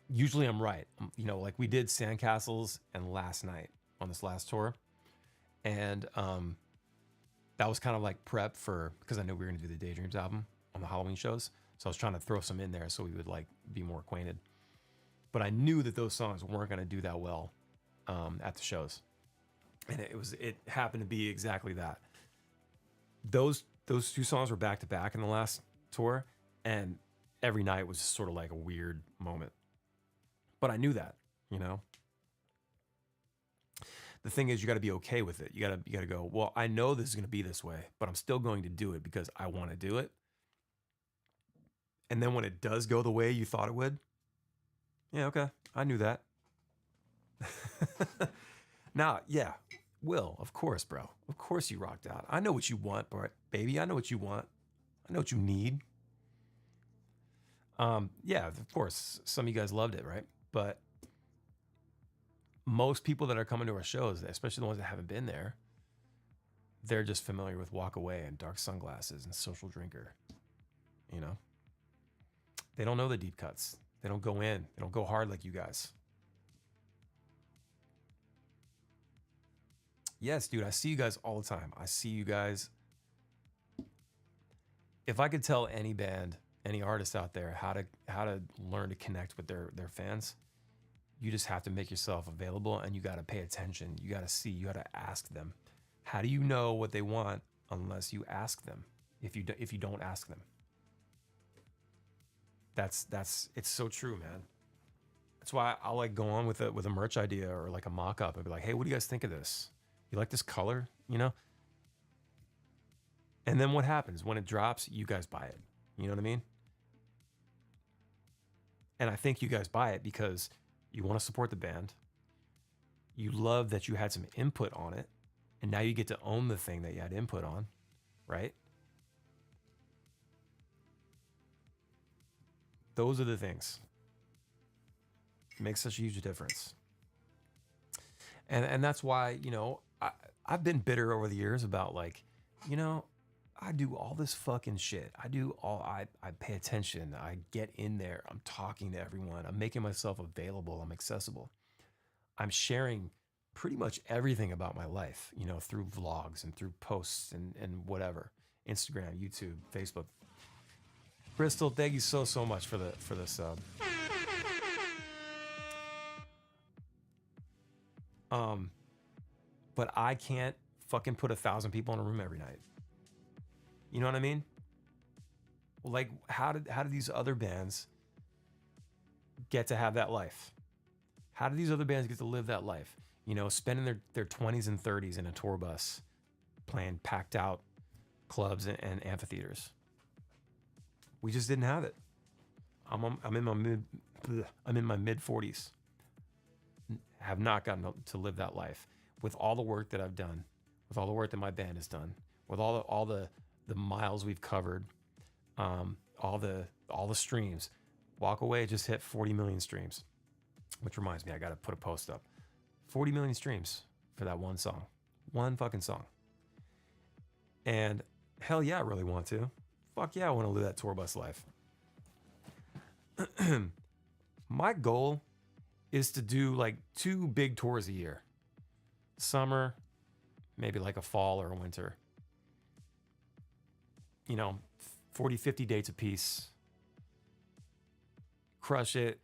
usually I'm right. You know, like we did Sandcastles and Last Night on this last tour, and that was kind of like prep for, because I knew we were going to do the Daydreams album on the Halloween shows, so I was trying to throw some in there so we would like be more acquainted. But I knew that those songs weren't going to do that well at the shows, and it happened to be exactly that. Those two songs were back to back in the last tour, and every night was just sort of like a weird moment. But I knew that, you know. The thing is, you got to be okay with it. You got to go, well, I know this is going to be this way, but I'm still going to do it because I want to do it. And then when it does go the way you thought it would, yeah, okay, I knew that. Now, yeah, Will, of course, bro. Of course you rocked out. I know what you want, baby. I know what you want. I know what you need. Yeah, of course, some of you guys loved it, right? But most people that are coming to our shows, especially the ones that haven't been there, they're just familiar with Walk Away and Dark Sunglasses and Social Drinker. You know, they don't know the deep cuts. They don't go in. They don't go hard like you guys. Yes, dude, I see you guys all the time. I see you guys. If I could tell any band, any artist out there how to learn to connect with their fans, you just have to make yourself available, and you got to pay attention. You got to see, you got to ask them. How do you know what they want unless you ask them? If you don't ask them. That's it's so true, man. That's why I'll like go on with a merch idea or like a mock-up and be like, "Hey, what do you guys think of this? You like this color, you know?" And then what happens when it drops? You guys buy it. You know what I mean? And I think you guys buy it because you want to support the band. You love that you had some input on it, and now you get to own the thing that you had input on, right? Those are the things. It makes such a huge difference. And that's why, you know, I've been bitter over the years about like, you know, I do all this fucking shit. I pay attention. I get in there. I'm talking to everyone. I'm making myself available. I'm accessible. I'm sharing pretty much everything about my life, you know, through vlogs and through posts and whatever. Instagram, YouTube, Facebook. Bristol, thank you so much for the sub. But I can't fucking put 1,000 people in a room every night. You know what I mean? Like, how did these other bands get to have that life? How do these other bands get to live that life? You know, spending their 20s and 30s in a tour bus, playing packed out clubs and amphitheaters. We just didn't have it. I'm in my mid 40s. Have not gotten to live that life with all the work that I've done, with all the work that my band has done, with all the miles we've covered, all the streams. Walk Away just hit 40 million streams, which reminds me, I got to put a post up. 40 million streams for that one song, one fucking song. And hell yeah, I really want to. Fuck yeah, I want to live that tour bus life. My goal is to do like 2 big tours a year. Summer, maybe like a fall or a winter. You know, 40, 50 dates a piece. crush it,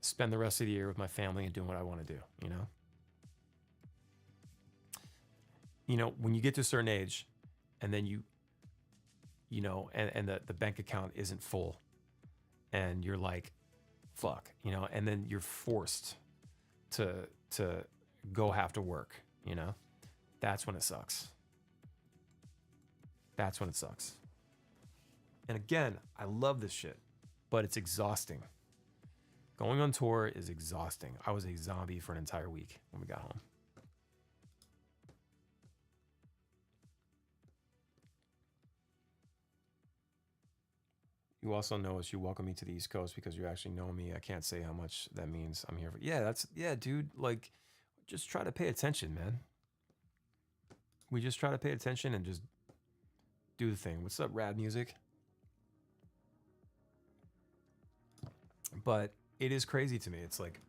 spend the rest of the year with my family and doing what I want to do, you know? You know, when you get to a certain age and then you know, and the bank account isn't full and you're like, fuck, you know, and then you're forced to go have to work, you know? That's when it sucks. That's when it sucks. And again, I love this shit, but it's exhausting. Going on tour is exhausting. I was a zombie for an entire week when we got home. You also know us. You welcome me to the East Coast because you actually know me. I can't say how much that means. I'm here for. Yeah, dude. Like, just try to pay attention, man. We just try to pay attention and just do the thing. What's up, Rad Music? But it is crazy to me. It's like,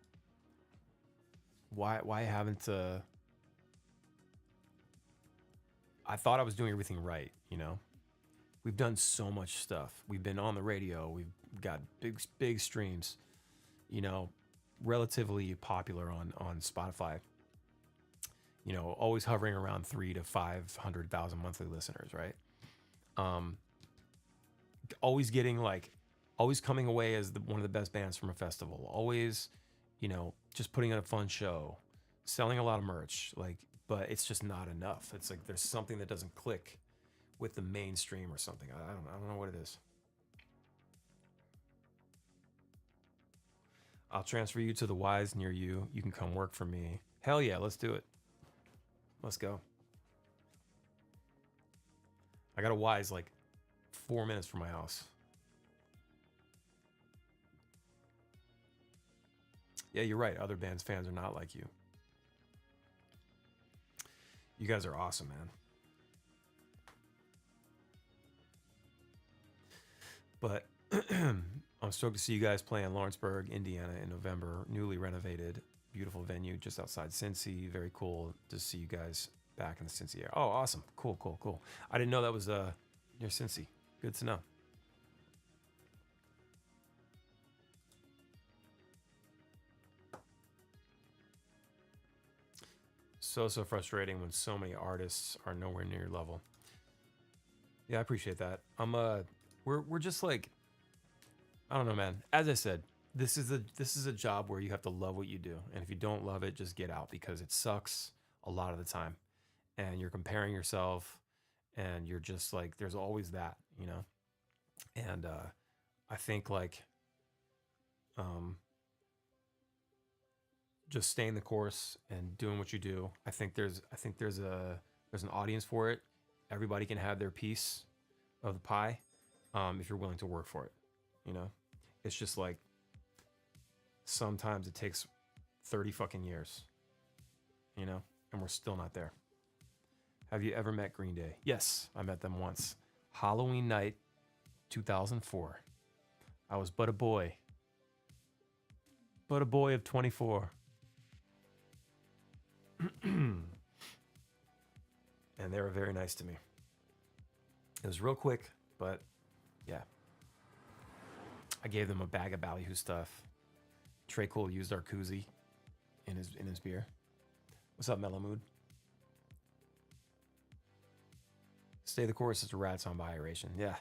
why haven't I thought I was doing everything right, you know? We've done so much stuff. We've been on the radio. We've got big streams, you know, relatively popular on Spotify. You know, always hovering around 300,000 to 500,000 monthly listeners, right? Always getting always coming away as one of the best bands from a festival. Always, you know, just putting on a fun show, selling a lot of merch, but it's just not enough. It's like there's something that doesn't click with the mainstream or something. I don't know what it is. I'll transfer you to the Wise near you. You can come work for me. Hell yeah, let's do it. Let's go. I got a Wise 4 minutes from my house. Yeah, you're right. Other bands' fans are not like you. You guys are awesome, man. But I'm stoked to see you guys play in Lawrenceburg, Indiana in November. Newly renovated, beautiful venue just outside Cincy. Very cool to see you guys back in the Cincy area. Oh, awesome. Cool. I didn't know that was near Cincy. Good to know. So frustrating when so many artists are nowhere near your level. Yeah, I appreciate that. We're just I don't know, man. As I said, this is a job where you have to love what you do, and if you don't love it, just get out because it sucks a lot of the time, and you're comparing yourself, and you're just there's always that, you know. And I think just staying the course and doing what you do. I think there's an audience for it. Everybody can have their piece of the pie if you're willing to work for it. You know, it's just sometimes it takes 30 fucking years. You know, and we're still not there. Have you ever met Green Day? Yes, I met them once. Halloween night, 2004. I was but a boy of 24. And they were very nice to me. It was real quick, but yeah. I gave them a bag of Ballyhoo stuff. Trey Cole used our koozie in his beer. What's up, Mellow Mood? Stay the Course is a rad song by Iration. Yeah.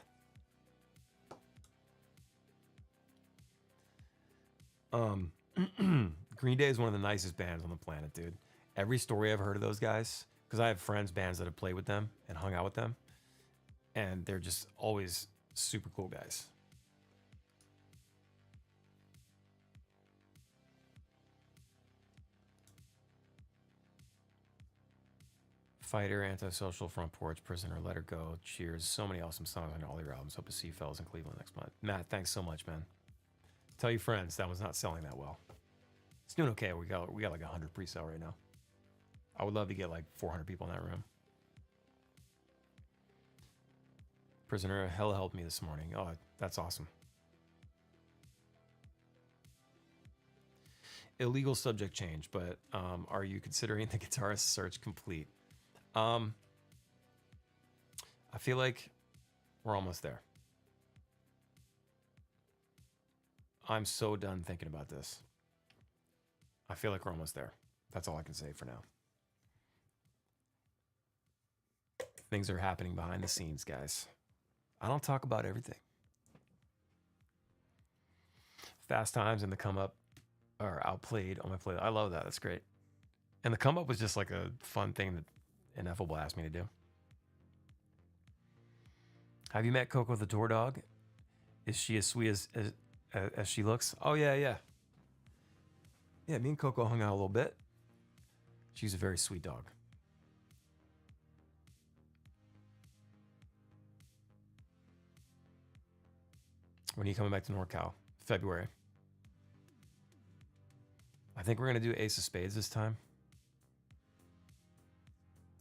Green Day is one of the nicest bands on the planet, dude. Every story I've heard of those guys, because I have bands that have played with them and hung out with them, and they're just always super cool guys. Fighter, Antisocial, Front Porch, Prisoner, Let Her Go, Cheers. So many awesome songs on all your albums. Hope to see you fellas in Cleveland next month. Matt, thanks so much, man. Tell your friends that one's not selling that well. It's doing okay. We got 100 pre-sale right now. I would love to get 400 people in that room. Prisoner, hell helped me this morning. Oh, that's awesome. Illegal subject change, but are you considering the guitarist search complete? I feel like we're almost there. I'm so done thinking about this. I feel like we're almost there. That's all I can say for now. Things are happening behind the scenes, guys. I don't talk about everything. Fast Times and the Come Up are outplayed on my play. I love that. That's great. And the Come Up was just like a fun thing that Ineffable asked me to do. Have you met Coco the tour dog? Is she as sweet as she looks? Oh yeah, yeah. Yeah, me and Coco hung out a little bit. She's a very sweet dog. When are you coming back to NorCal? February. I think we're gonna do Ace of Spades this time.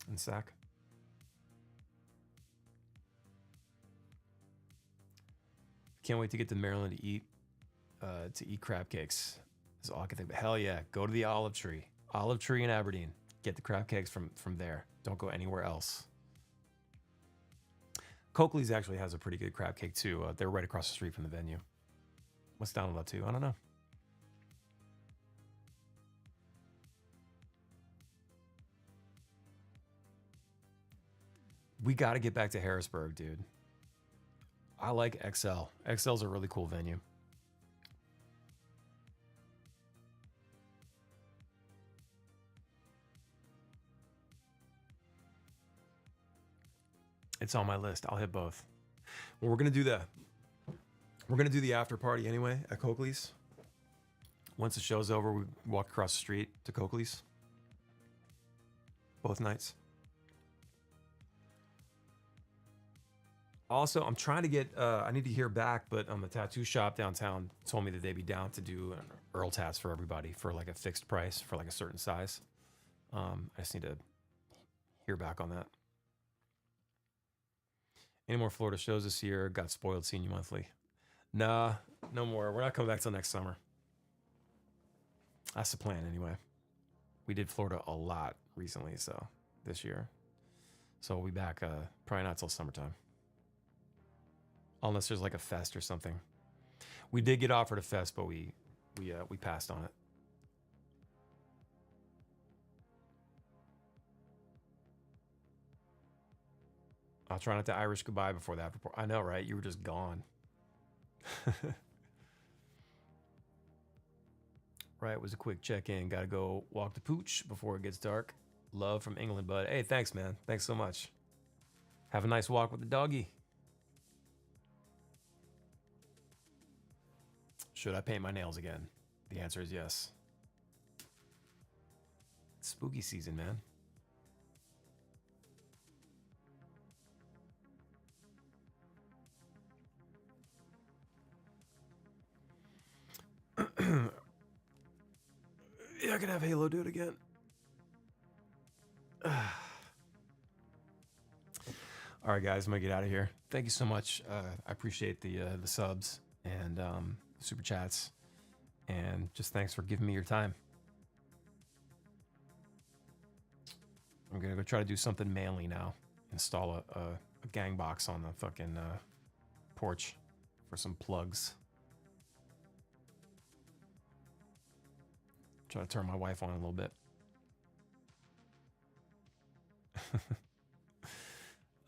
And Sack. Can't wait to get to Maryland to eat crab cakes. That's all I can think of. Hell yeah, go to the Olive Tree. Olive Tree in Aberdeen. Get the crab cakes from there. Don't go anywhere else. Coakley's actually has a pretty good crab cake too. They're right across the street from the venue. What's down about two? I don't know. We got to get back to Harrisburg, dude. I like XL. XL's a really cool venue. It's on my list. I'll hit both. Well, we're gonna do that. We're gonna do the after party anyway at Coakley's. Once the show's over, we walk across the street to Coakley's. Both nights. Also, I'm trying to get, I need to hear back, but the tattoo shop downtown told me that they'd be down to do an Earl tats for everybody for like a fixed price for like a certain size. I just need to hear back on that. Any more Florida shows this year? Got spoiled seeing you monthly. Nah, no more. We're not coming back till next summer. That's the plan anyway. We did Florida a lot recently, so this year. So we'll be back probably not till summertime. Unless there's like a fest or something. We did get offered a fest, but we passed on it. I'll try not to Irish goodbye before the after party. I know, right? You were just gone. Right, it was a quick check-in. Gotta go walk the pooch before it gets dark. Love from England, bud. Hey, thanks, man. Thanks so much. Have a nice walk with the doggy. Should I paint my nails again? The answer is yes. It's spooky season, man. Yeah, I could have Halo do it again. All right, guys, I'm gonna get out of here. Thank you so much. I appreciate the subs and super chats, and just thanks for giving me your time. I'm gonna go try to do something manly now. Install a gang box on the fucking porch for some plugs. Try to turn my wife on a little bit.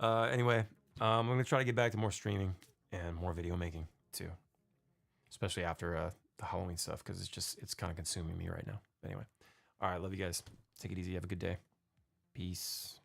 Anyway, I'm gonna try to get back to more streaming and more video making too, especially after the Halloween stuff, because it's kind of consuming me right now. Anyway, all right, love you guys. Take it easy. Have a good day. Peace.